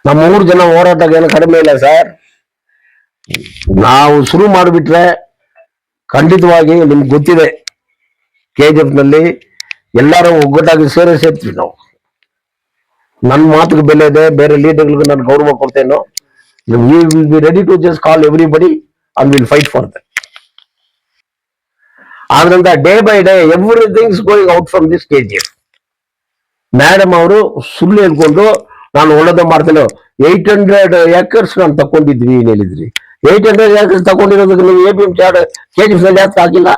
ನಮ್ಮ 3 ಜನ ಹೋರಾಟಕ್ಕೆ ಏನು ಕಡಿಮೆ ಇಲ್ಲ ಸರ್. ನಾವು ಶುರು ಮಾಡಿಬಿಟ್ರೆ ಖಂಡಿತವಾಗಿ ನಿಮ್ಗೆ ಗೊತ್ತಿದೆ, KGF ನಲ್ಲಿ ಎಲ್ಲರೂ ಒಗ್ಗಟ್ಟಾಗಿ ಸೇರ್ತೀವಿ ನಾವು. ನನ್ನ ಮಾತಿಗೆ ಬೆಲೆ ಇದೆ, ಬೇರೆ ಲೀಡರ್ಗಳಿಗೆ ನಾನು ಗೌರವ ಕೊಡ್ತೇನೋ. We will be ready to just call everybody and we'll fight for them. ಆದ್ರಿಂದ day by day everything is going out from this KGF. Madam ಅವರು ಸುಳ್ಳು ಹೇಳ್ಕೊಂಡು ನಾನು ಒಳ್ಳೇದು ಮಾಡ್ತೇನೆ. 800 acres ನಾನು ತಕೊಂಡಿದ್ವಿ ಏನ್ ಹೇಳಿದ್ರಿ? 800 acres ತಗೊಂಡಿರೋದಕ್ಕೆ ನೀವು APMC KGF ನಲ್ಲಿ ಯಾತ್ರ ಆಗಿಲ್ಲ,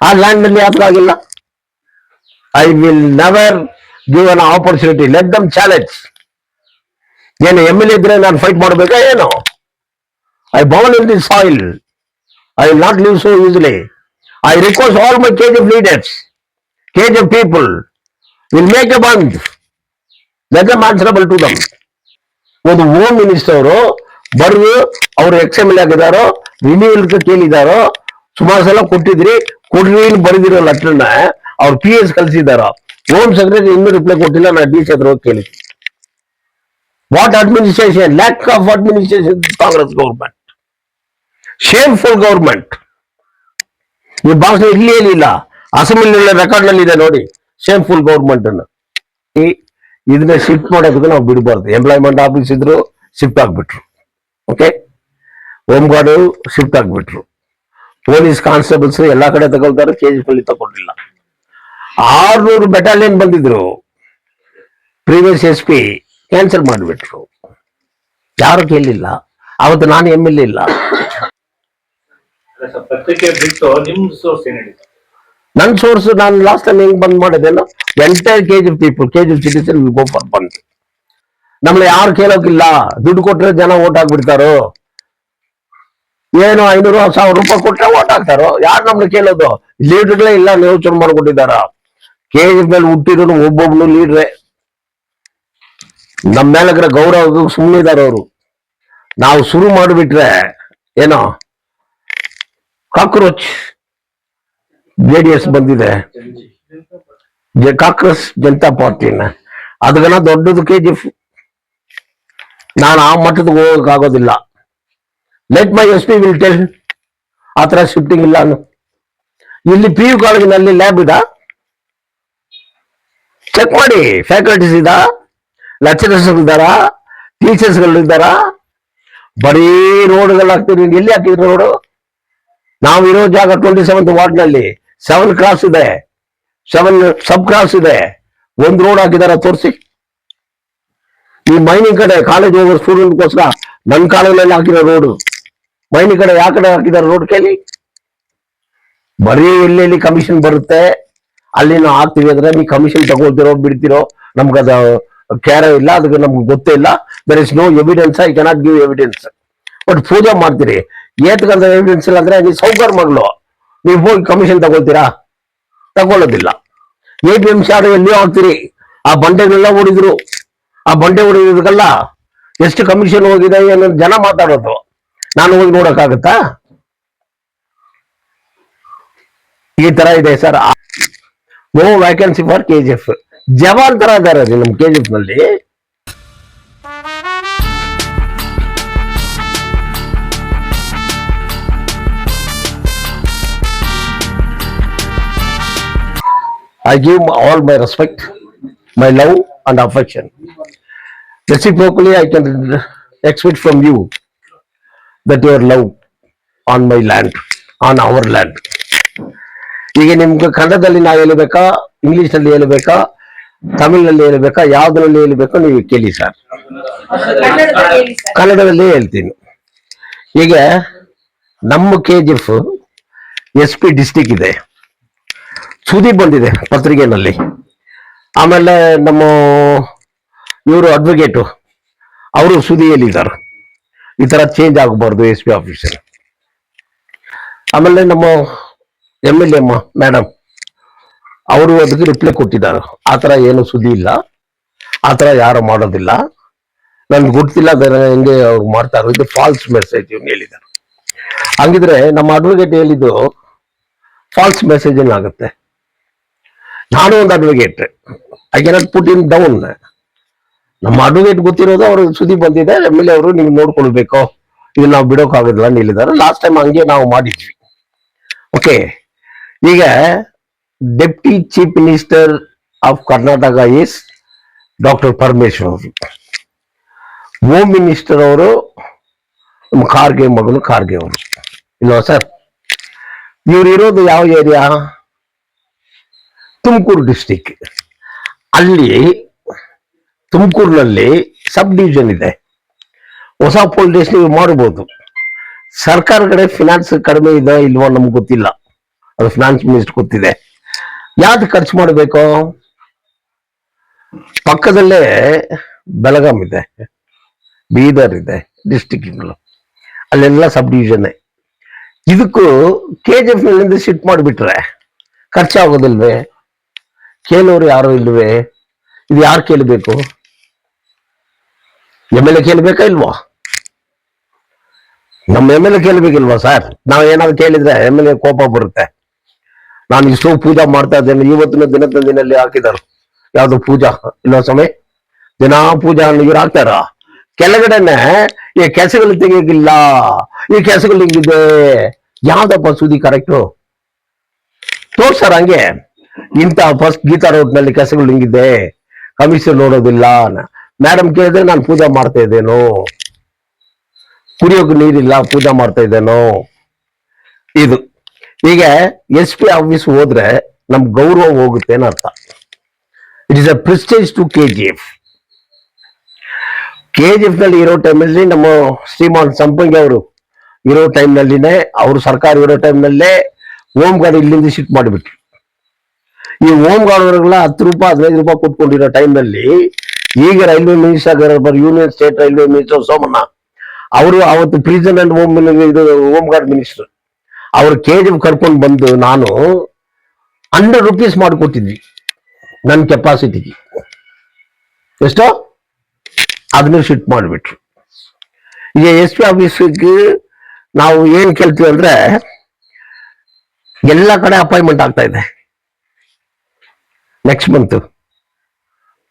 ಆ ಲ್ಯಾಂಡ್ ನಲ್ಲಿ ಯಾತ್ರ ಆಗಿಲ್ಲ. I will never give an opportunity, let them challenge. ಏನು MLA ಇದ್ರೆ ನಾನು ಫೈಟ್ ಮಾಡಬೇಕಾ ಏನು? I born in this soil. I will not live so easily. I request all my KGF leaders, KGF people will make a bond. Let them answerable to them. ಒಂದು home minister ಅವರು ಬರೆದು ಅವರು XMLA ಆಗಿದ್ದಾರೋ renewal ಕೇಳಿದಾರೋ, ಸುಮಾರು ಸಲ ಕೊಟ್ಟಿದ್ರಿ, ಕೊಡ್ರಿ ಬರೆದಿರೋ ಲೆಟರ್ನ ಅವ್ರು PS ಕಳಿಸಿದಾರೋ. Home secretary ಇನ್ನೂ ರಿಪ್ಲೈ ಕೊಟ್ಟಿಲ್ಲ. ನಾನು DC ಹತ್ರ ಹೋಗಿ ಕೇಳಿ. What administration, lack of administration Congress government, shameful government. ಈ ಭಾಷೆ ಇಲ್ಲಿ ಏನಿಲ್ಲ, ಅಸೆಂಬ್ಲಿ ರೆಕಾರ್ಡ್ ನಲ್ಲಿ ಇದೆ ನೋಡಿ, ಶೇಮ್ಫುಲ್ ಗೌರ್ಮೆಂಟ್ ಅನ್ನು. ಇದನ್ನ ಶಿಫ್ಟ್ ಮಾಡೋದಕ್ಕೆ ನಾವು ಬಿಡಬಾರ್ದು. ಎಂಪ್ಲಾಯ್ಮೆಂಟ್ ಆಫೀಸ್ ಇದ್ರು ಶಿಫ್ಟ್ ಆಗ್ಬಿಟ್ರು, ಓಕೆ. ಹೋಮ್ ಗಾರ್ಡ್ ಶಿಫ್ಟ್ ಆಗ್ಬಿಟ್ರು, ಪೊಲೀಸ್ ಕಾನ್ಸ್ಟೇಬಲ್ಸ್ ಎಲ್ಲಾ ಕಡೆ ತಗೊಳ್ತಾರೆ, KGF ನಲ್ಲಿ ತಗೊಂಡಿಲ್ಲ. 600 ಬೆಟಾಲಿಯನ್ ಬಂದಿದ್ರು, ಪ್ರೀವಿಯಸ್ SP ಕ್ಯಾನ್ಸಲ್ ಮಾಡಿಬಿಟ್ರು, ಯಾರು ಕೇಳಲಿಲ್ಲ. ಅವತ್ತು ನಾನು MLA ಇಲ್ಲ. ನನ್ನ ಸೋರ್ಸ್ ನಾನು ಲಾಸ್ಟ್ ಟೈಮ್ ಹೆಂಗ್ ಬಂದ್ ಮಾಡಿದ್ದೇನೋ, entire KGF people, KGF citizen will go for bandh. ನಮ್ಗೆ ಯಾರು ಕೇಳೋಕಿಲ್ಲ, ದುಡ್ಡು ಕೊಟ್ರೆ ಜನ ಓಟ್ ಹಾಕ್ಬಿಡ್ತಾರೋ. ಏನು 500-1000 ರೂಪಾಯಿ ಕೊಟ್ಟರೆ ಓಟ್ ಹಾಕ್ತಾರೋ? ಯಾರು ನಮ್ಗೆ ಕೇಳೋದು? ಲೀಡರ್ಗಳೇ ಇಲ್ಲ, ಯೋಚನೆ ಮಾಡ್ಕೊಟ್ಟಿದ್ದಾರ. KGF ಮೇಲೆ ಹುಟ್ಟಿರೋನು ಒಬ್ಬೊಬ್ನು ಲೀಡ್ರೆ. ನಮ್ಮ ಮೇಲೆ ಗೌರವ ಸುಮ್ಮನೆ ಇದಾರೆ ಅವರು. ನಾವು ಶುರು ಮಾಡಿಬಿಟ್ರೆ ಏನೋ ಕಾಕ್ರೋಚ್ JDS ಬಂದಿದೆ, ಕಾಂಗ್ರೆಸ್ ಜನತಾ ಪಾರ್ಟಿನ, ಅದಕ್ಕನ ದೊಡ್ಡದು KGF. ನಾನು ಆ ಮಟ್ಟದ ಹೋಗಕ್ಕಾಗೋದಿಲ್ಲ. Let my SP will tell. ಆ ತರ ಶಿಫ್ಟಿಂಗ್ ಇಲ್ಲ. ಇಲ್ಲಿ PU ಕಾಲೇಜಿನಲ್ಲಿ ಲ್ಯಾಬ್ ಇದ, ಚೆಕ್ ಮಾಡಿ. ಫ್ಯಾಕಲ್ಟೀಸ್ ಇದ, ಲೆಕ್ಚರರ್ಸ್ ಇದ್ದಾರ, ಟೀಚರ್ಸ್ ಗಳು ಇದ್ದಾರ. ಬರೀ ರೋಡ್ಗಳು ಹಾಕ್ತೀರಿ. ಎಲ್ಲಿ ಹಾಕಿದ್ರು ರೋಡು? ನಾವು ಇರೋ ಜಾಗ 27th ವಾರ್ಡ್ ನಲ್ಲಿ 7 ಕ್ರಾಸ್ ಇದೆ, 7 ಸಬ್ ಕ್ರಾಸ್ ಇದೆ. ಒಂದು ರೋಡ್ ಹಾಕಿದಾರ ತೋರಿಸಿ. ಈ ಮೈನಿಂಗ್ ಕಡೆ ಕಾಲೇಜ್ ಹೋಗೋ ಸ್ಟೂಡೆಂಟ್ಗೋಸ್ಕರ ನನ್ನ ಕಾಲೇಜಲ್ಲಿ ಹಾಕಿರೋ ರೋಡು, ಮೈನಿಂಗ್ ಕಡೆ ಯಾವ ಕಡೆ ಹಾಕಿದಾರೆ ರೋಡ್ ಕೇಳಿ. ಬರೀ ಎಲ್ಲೆಲ್ಲಿ ಕಮಿಷನ್ ಬರುತ್ತೆ ಅಲ್ಲಿ ನಾವು ಹಾಕ್ತಿವಿ ಅಂದ್ರೆ ನೀವು ಕಮಿಷನ್ ತಗೊಳ್ತಿರೋ ಬಿಡ್ತಿರೋ ನಮ್ಗದ ಕ್ಯಾರ ಇಲ್ಲ, ಅದಕ್ಕೆ ನಮ್ಗೆ ಗೊತ್ತೇ ಇಲ್ಲ. There is no evidence, I cannot give evidence. But ಪೂಜೆ ಮಾಡ್ತೀರಿ, ಏತ್ಗಂತ ಎವಿಡೆನ್ಸ್ ಇಲ್ಲ ಅಂದ್ರೆ ನೀವು ಸೌಕರ್ ಮಗಳು, ನೀವು ಹೋಗಿ ಕಮಿಷನ್ ತಗೊಳ್ತೀರಾ? ತಗೊಳ್ಳೋದಿಲ್ಲ. APMC ಎಲ್ಲಿಯೋ ಹಾಕ್ತೀರಿ. ಆ ಬಂಡೆಗಳೆಲ್ಲ ಹೊಡಿದ್ರು, ಆ ಬಂಡೆ ಹೊಡಿಯೋದಕ್ಕೆಲ್ಲ ಎಷ್ಟು ಕಮಿಷನ್ ಹೋಗಿದೆ ಅನ್ನೋ ಜನ ಮಾತಾಡೋದು. ನಾನು ಹೋಗಿ ನೋಡಕ್ಕಾಗತ್ತಾ? ಈ ತರ ಇದೆ sir. No vacancy for KGF. ಜವಾನ್ ತರ ಇದಾರೆ ನಮ್ KGF ನಲ್ಲಿ. I give all my respect, my love and affection. Reciprocally, I can expect from you that your love on my land, on our land. ಈಗ ನಿಮ್ಗೆ ಕನ್ನಡದಲ್ಲಿ ನಾವು ಹೇಳಬೇಕಾ, ಇಂಗ್ಲಿಷ್ ನಲ್ಲಿ ಹೇಳಬೇಕಾ, ತಮಿಳಿನಲ್ಲಿ ಹೇಳಬೇಕಾ, ಯಾವ್ದ್ರಲ್ಲಿ ಹೇಳಬೇಕು ನೀವು ಕೇಳಿ ಸರ್. ಕನ್ನಡದಲ್ಲಿ ಹೇಳ್ತೀನಿ. ಈಗ ನಮ್ಮ KGF SP ಡಿಸ್ಟಿಕ್ ಇದೆ, ಸುದ್ದಿ ಬಂದಿದೆ ಪತ್ರಿಕೆನಲ್ಲಿ. ಆಮೇಲೆ ನಮ್ಮ ಇವರು ಅಡ್ವೊಕೇಟು ಅವರು ಸುದ್ದಿ ಹೇಳಿದ್ದಾರೆ, ಈ ತರ ಚೇಂಜ್ ಆಗಬಾರ್ದು SP ಆಫೀಸರ್. ಆಮೇಲೆ ನಮ್ಮ MLA ಮೇಡಮ್ ಅವರು ಅದಕ್ಕೆ ರಿಪ್ಲೈ ಕೊಟ್ಟಿದ್ದಾರೆ, ಆತರ ಏನು ಸುದ್ದಿ ಇಲ್ಲ, ಆತರ ಯಾರು ಮಾಡೋದಿಲ್ಲ, ನನ್ಗೆ ಗೊತ್ತಿಲ್ಲ ಹೆಂಗೆ ಅವ್ರು ಮಾಡ್ತಾರೋ, ಇದು ಫಾಲ್ಸ್ ಮೆಸೇಜ್ ಹೇಳಿದ್ದಾರೆ. ಹಂಗಿದ್ರೆ ನಮ್ಮ ಅಡ್ವೊಕೇಟ್ ಹೇಳಿದ್ದು ಫಾಲ್ಸ್ ಮೆಸೇಜ್ ಏನಾಗುತ್ತೆ? ನಾನು ಒಂದು advocate, I cannot put in down. ನಮ್ಮ ಅಡ್ವೊಕೇಟ್ ಗೊತ್ತಿರೋದು ಅವ್ರ ಸುದ್ದಿ ಬಂದಿದೆ, ಎಮ್.ಎಲ್.ಎ ಅವರು ನೀವು ನೋಡ್ಕೊಳ್ಬೇಕು, ಇದು ನಾವು ಬಿಡೋಕ್ಕಾಗೋದಿಲ್ಲ ಅಂತ ಹೇಳಿದ್ದಾರೆ. ಲಾಸ್ಟ್ ಟೈಮ್ ಹಂಗೆ ನಾವು ಮಾಡಿದ್ವಿ. ಓಕೆ, ಈಗ deputy chief minister of Karnataka is doctor Parameshwar ಅವರು. ಹೋಮ್ ಮಿನಿಸ್ಟರ್ ಅವರು ನಮ್ಮ ಖಾರ್ಗೆ ಮಗನು ಖಾರ್ಗೆ ಅವರು, ಇಲ್ವಾ ಸರ್? ಇವ್ರು ಇರೋದು ಯಾವ ಏರಿಯಾ? ತುಮಕೂರು ಡಿಸ್ಟಿಕ್. ಅಲ್ಲಿ ತುಮಕೂರಿನಲ್ಲಿ ಸಬ್ ಡಿವಿಷನ್ ಇದೆ. ಹೊಸ ಪೊಲೀಸ್ ನೀವು ಮಾಡಬಹುದು. ಸರ್ಕಾರ ಕಡೆ ಫಿನಾನ್ಸ್ ಕಡಿಮೆ ಇದೆ ಇಲ್ವೋ ನಮ್ಗೆ ಗೊತ್ತಿಲ್ಲ, ಅದು ಫಿನಾನ್ಸ್ ಮಿನಿಸ್ಟರ್ ಗೊತ್ತಿದೆ. ಯಾವ್ದು ಖರ್ಚು ಮಾಡಬೇಕು? ಪಕ್ಕದಲ್ಲೇ ಬೆಳಗಾಂ ಇದೆ, ಬೀದರ್ ಇದೆ, ಡಿಸ್ಟಿಕ್ಗಳು ಅಲ್ಲೆಲ್ಲ ಸಬ್ ಡಿವಿಷನ್. ಇದಕ್ಕೂ KGF ನಲ್ಲಿಂದ ಶಿಫ್ಟ್ ಮಾಡಿಬಿಟ್ರೆ ಖರ್ಚಾಗೋದಿಲ್ವೇ? ಕೇಳೋರು ಯಾರು ಇಲ್ವೇ? ಇದು ಯಾರು ಕೇಳಬೇಕು? ಎಮ್.ಎಲ್.ಎ ಕೇಳ್ಬೇಕಾ ಇಲ್ವಾ? ನಮ್ಮ ಎಮ್.ಎಲ್.ಎ ಕೇಳ್ಬೇಕಿಲ್ವಾ ಸರ್? ನಾವ್ ಏನಾದ್ರು ಕೇಳಿದ್ರೆ ಎಮ್.ಎಲ್.ಎ ಕೋಪ ಬರುತ್ತೆ. ನಾನು ಇಷ್ಟೋ ಪೂಜಾ ಮಾಡ್ತಾ ಇದ್ದೇನೆ, ಇವತ್ತಿನ ದಿನದಲ್ಲಿ ಹಾಕಿದಾರು ಯಾವ್ದು ಪೂಜಾ ಇಲ್ವಾ ಸಮಯ? ದಿನಾ ಪೂಜಾ ಇವ್ರು ಹಾಕ್ತಾರ. ಕೆಳಗಡೆನೆ ಈ ಕೆಸಗಳು ತೆಗಿಯೋಕಿಲ್ಲ, ಈ ಕೆಸಗಳು ಹಿಂಗಿದೆ. ಯಾವ್ದಪ್ಪ ಸುದ್ದಿ ಕರೆಕ್ಟು? ತೋರ್ಸಾರ ಹಂಗೆ, ಇಂತ ಫಸ್ಟ್ ಗೀತಾ ರೋಡ್ ನಲ್ಲಿ ಕೆಸಗಳು ಹಿಂಗಿದೆ, ಕಮಿಷನ್ ನೋಡೋದಿಲ್ಲ. ಮೇಡಮ್ ಕೇಳಿದ್ರೆ ನಾನು ಪೂಜಾ ಮಾಡ್ತಾ ಇದ್ದೇನೋ, ಕುಡಿಯೋಕೆ ನೀರಿಲ್ಲ ಪೂಜಾ ಮಾಡ್ತಾ ಇದ್ದೇನೋ. ಇದು ಈಗ SP ಆಫೀಸ್ ಹೋದ್ರೆ ನಮ್ ಗೌರವ ಹೋಗುತ್ತೆ ಅಂತ ಅರ್ಥ. It is a prestige to KGF. KGF ನಲ್ಲಿ ಇರೋ ಟೈಮಲ್ಲಿ ನಮ್ಮ ಶ್ರೀಮಾನ್ ಸಂಪಂಗಿ ಅವರು ಇರೋ ಟೈಮ್ನಲ್ಲಿನೇ, ಅವರು ಸರ್ಕಾರ ಇರೋ ಟೈಮ್ನಲ್ಲೇ ಹೋಮ್ ಗಾರ್ಡ್ ಇಲ್ಲಿಂದ ಶಿಫ್ಟ್ ಮಾಡಿಬಿಟ್ರು. ಈ ಹೋಮ್ ಗಾರ್ಡ್ ಅವರುಗಳ 10 ರೂಪಾಯಿ 15 ರೂಪಾಯಿ ಕೊಟ್ಕೊಂಡಿರೋ ಟೈಮ್ನಲ್ಲಿ ಈಗ railway minister union state railway minister Somanna ಅವರು ಅವತ್ತು prison and home guard minister ಅವರು KGF ಕರ್ಕೊಂಡು ಬಂದು ನಾನು 100 ರೂಪೀಸ್ ಮಾಡಿಕೊಟ್ಟಿದ್ವಿ ನನ್ನ ಕೆಪಾಸಿಟಿಗೆ. ಎಷ್ಟೋ ಅದನ್ನ ಶಿಫ್ಟ್ ಮಾಡಿಬಿಟ್ರು. ಈಗ SP ಆಫೀಸ್ಗೆ ನಾವು ಏನ್ ಕೇಳ್ತೀವಿ ಅಂದ್ರೆ, ಎಲ್ಲ ಕಡೆ ಅಪಾಯಿಂಟ್ಮೆಂಟ್ ಆಗ್ತಾ ಇದೆ. Next month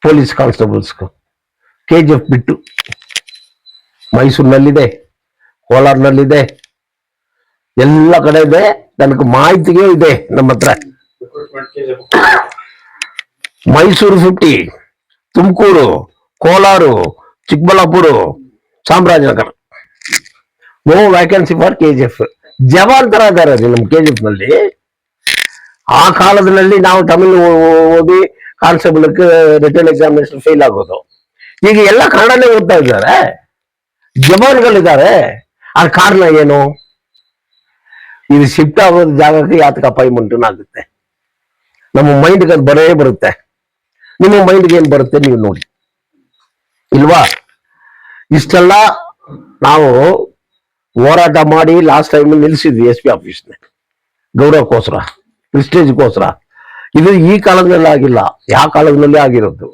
police constables KGF ಬಿಟ್ಟು ಮೈಸೂರಿನಲ್ಲಿದೆ, ಕೋಲಾರ್ನಲ್ಲಿದೆ, ಎಲ್ಲ ಕಡೆ ಇದೆ. ನನಗೆ ಮಾಹಿತಿಗೆ ಇದೆ ನಮ್ಮ ಹತ್ರ. Mysuru 50, Tumakuru, Kolar, Chikkaballapur, Chamarajanagar. No vacancy for KGF. ಜವಾನ್ ತರ ಇದ್ದಾರೆ ನಮ್ಮ KGF ನಲ್ಲಿ. ಆ ಕಾಲದಲ್ಲಿ ನಾವು ತಮಿಳು ಓದಿ ಕಾನ್ಸ್ಟೇಬಲ್ ರಿಟರ್ನ್ ಎಕ್ಸಾಮಿನೇಷನ್ ಫೇಲ್ ಆಗೋದು. ಈಗ ಎಲ್ಲ ಕನ್ನಡನೇ ಓದ್ತಾ ಇದ್ದಾರೆ, ಜವಾನ್ಗಳಿದ್ದಾರೆ. ಆ ಕಾರಣ ಏನು? ಇದು ಶಿಫ್ಟ್ ಆಗೋದು ಜಾಗಕ್ಕೆ ಯಾತಕ್ಕೆ ಅಪಾಯಿಂಟ್ಮೆಂಟ್ ಆಗುತ್ತೆ. ನಮ್ಮ ಮೈಂಡ್ಗೆ ಅದು ಬರೇ ಬರುತ್ತೆ. ನಿಮ್ಮ ಮೈಂಡ್ಗೆ ಏನ್ ಬರುತ್ತೆ ನೀವು ನೋಡಿ, ಇಲ್ವಾ? ಇಷ್ಟೆಲ್ಲ ನಾವು ಹೋರಾಟ ಮಾಡಿ ಲಾಸ್ಟ್ ಟೈಮ್ ನಿಲ್ಲಿಸಿದ್ವಿ SP ಆಫೀಸ್ನ ಗೌರವಕ್ಕೋಸ್ಕರ, ಪ್ರೆಸ್ಟೇಜ್ಗೋಸ್ಕರ. ಇದು ಈ ಕಾಲದಲ್ಲಿ ಆಗಿಲ್ಲ, ಯಾವ ಕಾಲದಲ್ಲಿ ಆಗಿರೋದು.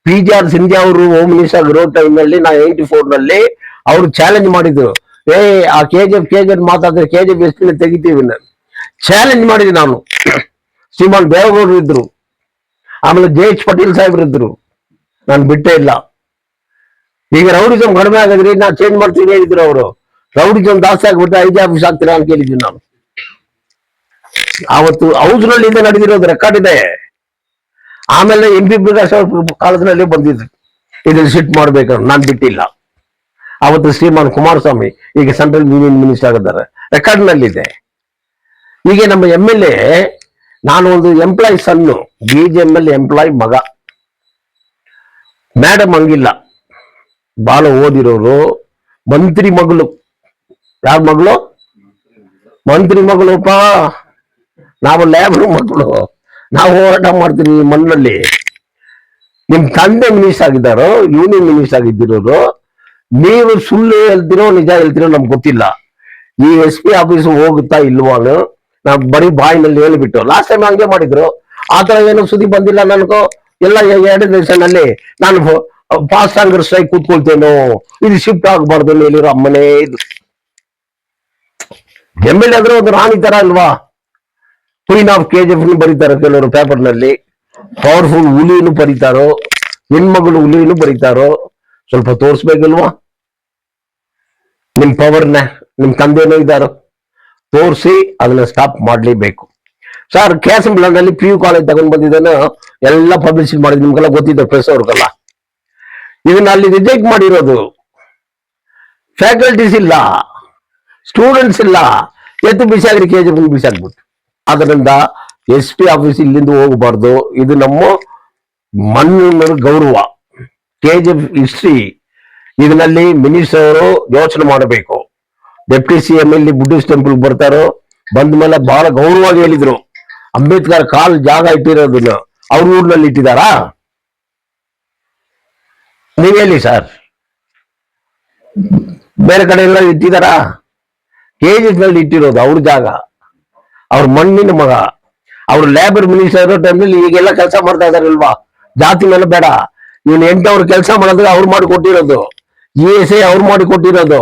PGR ಸಿಂಧ್ಯಾ ಅವರು ಹೋಮ್ ಮಿನಿಸ್ಟರ್ ಇರೋ ಟೈಮ್ನಲ್ಲಿ 94 ನಲ್ಲಿ ಅವರು ಚಾಲೆಂಜ್ ಮಾಡಿದ್ರು. ಆ KGF ಮಾತಾಡಿದ್ರೆ KGF ಎಷ್ಟು ತೆಗಿತೀವಿ ಚಾಲೆಂಜ್ ಮಾಡಿದ್ವಿ ನಾನು. ಶ್ರೀಮಾನ್ ದೇವೇಗೌಡರು ಇದ್ರು, ಆಮೇಲೆ JH ಪಟೇಲ್ ಸಾಹೇಬ್ರು ಇದ್ರು. ನಾನು ಬಿಟ್ಟೇ ಇಲ್ಲ. ಈಗ ರೌಡಿಸಮ್ ಕಡಿಮೆ ಆಗಿದ್ರಿ ನಾ ಚೇಂಜ್ ಮಾಡ್ತೀನಿ ಹೇಳಿದ್ರು ಅವರು. ರೌಡಿಸಮ್ ಜಾಸ್ತಿ ಆಗ್ಬಿಟ್ಟು IG ಆಫೀಸ್ ಆಗ್ತೀರಾ ಅಂತ ಕೇಳಿದ್ವಿ ನಾನು. ಆವತ್ತು ಹೌಸ್ ನಲ್ಲಿ ನಡೆದಿರೋದು ರೆಕಾರ್ಡ್ ಇದೆ. ಆಮೇಲೆ MP ಪ್ರಕಾಶ್ ಅವ್ರ ಕಾಲದಲ್ಲಿ ಬಂದಿದ್ರು ಇದ್ರಲ್ಲಿ ಶಿಫ್ಟ್ ಮಾಡ್ಬೇಕು, ನಾನು ಬಿಟ್ಟಿಲ್ಲ. ಅವತ್ತು ಶ್ರೀಮಾನ್ ಕುಮಾರಸ್ವಾಮಿ ಈಗ ಸೆಂಟ್ರಲ್ ಯೂನಿಯನ್ ಮಿನಿಸ್ಟರ್ ಆಗಿದ್ದಾರೆ, ರೆಕಾರ್ಡ್ ನಲ್ಲಿ ಇದೆ. ಈಗ ನಮ್ಮ MLA ನಾನು ಒಂದು ಎಂಪ್ಲಾಯ್ ಸನ್ನು, BJML ಎಂಪ್ಲಾಯ್ ಮಗ. ಮೇಡಮ್ ಹಂಗಿಲ್ಲ, ಬಾಳ ಓದಿರೋರು, ಮಂತ್ರಿ ಮಗಳು. ಯಾವ ಮಗಳು? ಮಂತ್ರಿ ಮಗಳಪ್ಪ. ನಾವು ಲೇಬರ್ ಮಕ್ಕಳು, ನಾವು ಹೋರಾಟ ಮಾಡ್ತೀವಿ ಮಣ್ಣಲ್ಲಿ. ನಿಮ್ ತಂದೆ ಮಿನಿಸ್ಟರ್ ಆಗಿದ್ದಾರೋ, ಯೂನಿಯನ್ ಮಿನಿಸ್ಟರ್ ಆಗಿದ್ದಿರೋರು. ನೀವು ಸುಳ್ಳು ಹೇಳ್ತಿರೋ ನಿಜ ಹೇಳ್ತಿರೋ ನಮ್ಗೆ ಗೊತ್ತಿಲ್ಲ. ಈ SP ಆಫೀಸ್ ಹೋಗುತ್ತಾ ಇಲ್ವಾನು ನಾವು ಬರೀ ಬಾಯಿನಲ್ಲಿ ಹೇಳಿಬಿಟ್ಟು ಲಾಸ್ಟ್ ಟೈಮ್ ಹಂಗೆ ಮಾಡಿದ್ರು. ಆತರ ಏನು ಸುದ್ದಿ ಬಂದಿಲ್ಲ ನನಗೂ. ಎಲ್ಲ 2 ದಿವಸನಲ್ಲಿ ನಾನು ಫಾಸ್ಟ್ ಹಂಗರ್ ಸ್ಟ್ರೈಕ್ ಕೂತ್ಕೊಳ್ತೇನೋ, ಇದು ಶಿಫ್ಟ್ ಆಗಬಾರ್ದು ಹೇಳಿರೋ ಅಮ್ಮನೇ. ಇದು MLA ಆದ್ರೆ ಒಂದು ರಾಣಿ ತರ ಅಲ್ವಾ? ಕ್ವೀನ್ ಆಫ್ KGF ಬರೀತಾರೆ ಕೆಲವರು ಪೇಪರ್ ನಲ್ಲಿ, ಪವರ್ಫುಲ್ ಹುಲಿಯನ್ನು ಬರೀತಾರೋ. ಹೆಣ್ಮಗಳು ಹುಲಿನು ಬರೀತಾರೋ ಸ್ವಲ್ಪ ತೋರಿಸ್ಬೇಕಲ್ವಾ ನಿಮ್ ಪವರ್ನ. ನಿಮ್ ತಂದೆನೂ ಇದ್ದಾರೋ ತೋರಿಸಿ ಅದನ್ನ ಸ್ಟಾಪ್ ಮಾಡ್ಲೇಬೇಕು. ಸರ್ KSM PU ಕಾಲೇಜ್ ತಗೊಂಡ್ ಬಂದಿದ್ದೇನೆ, ಎಲ್ಲ ಪಬ್ಲಿಸಿಟಿ ಮಾಡಿದ್ ನಿಮ್ಗೆಲ್ಲ ಗೊತ್ತಿದೆ, ಪ್ರೆಸ್ ಅವ್ರಿಗೆಲ್ಲ. ಇದನ್ನ ಅಲ್ಲಿ ರಿಜೆಕ್ಟ್ ಮಾಡಿರೋದು. ಫ್ಯಾಕಲ್ಟೀಸ್ ಇಲ್ಲ, ಸ್ಟೂಡೆಂಟ್ಸ್ ಇಲ್ಲ, ಎತ್ತು ಬಿಸಾಗ್ರಿ KGF ಬಿಸಾಕ್ಬಿಟ್ಟು. ಅದರಿಂದ SP ಆಫೀಸ್ ಇಲ್ಲಿಂದ ಹೋಗಬಾರ್ದು. ಇದು ನಮ್ಮ ಮಣ್ಣಿನ ಗೌರವ. KGF ಹಿಸ್ಟ್ರಿ ಇದರಲ್ಲಿ ಮಿನಿಸ್ಟರ್ ಅವರು ಯೋಚನೆ ಮಾಡಬೇಕು. ಡೆಪ್ಟಿ CM ಇಲ್ಲಿ ಬುದ್ಧಿಸ್ಟ್ ಟೆಂಪಲ್ ಬರ್ತಾರೋ, ಬಂದ ಮೇಲೆ ಬಹಳ ಗೌರವವಾಗಿ ಹೇಳಿದ್ರು, ಅಂಬೇಡ್ಕರ್ ಕಾಲ್ ಜಾಗ ಇಟ್ಟಿರೋದನ್ನ ಅವ್ರ ಊರಿನಲ್ಲಿ ಇಟ್ಟಿದಾರಾ? ನೀವ್ ಹೇಳಿ ಸರ್, ಬೇರೆ ಕಡೆ ಎಲ್ಲ ಇಟ್ಟಿದಾರಾ? KGF ನಲ್ಲಿ ಇಟ್ಟಿರೋದು ಅವ್ರ ಜಾಗ, ಅವ್ರ ಮಣ್ಣಿನ ಮಗ. ಅವ್ರು ಲೇಬರ್ ಮಿನಿಸ್ಟರ್ ಇರೋ ಟೈಮ್ನಲ್ಲಿ ಈಗೆಲ್ಲ ಕೆಲಸ ಮಾಡ್ತಾ ಇದಾರಲ್ವಾ? ಜಾತಿ ಮೇಲೆ ಬೇಡ, ಇವ್ನು 8 ಅವ್ರು ಕೆಲಸ ಮಾಡೋದ್ರೆ ಅವ್ರು ಮಾಡಿ ಕೊಟ್ಟಿರೋದು, ESI ಅವ್ರು ಮಾಡಿ ಕೊಟ್ಟಿರೋದು,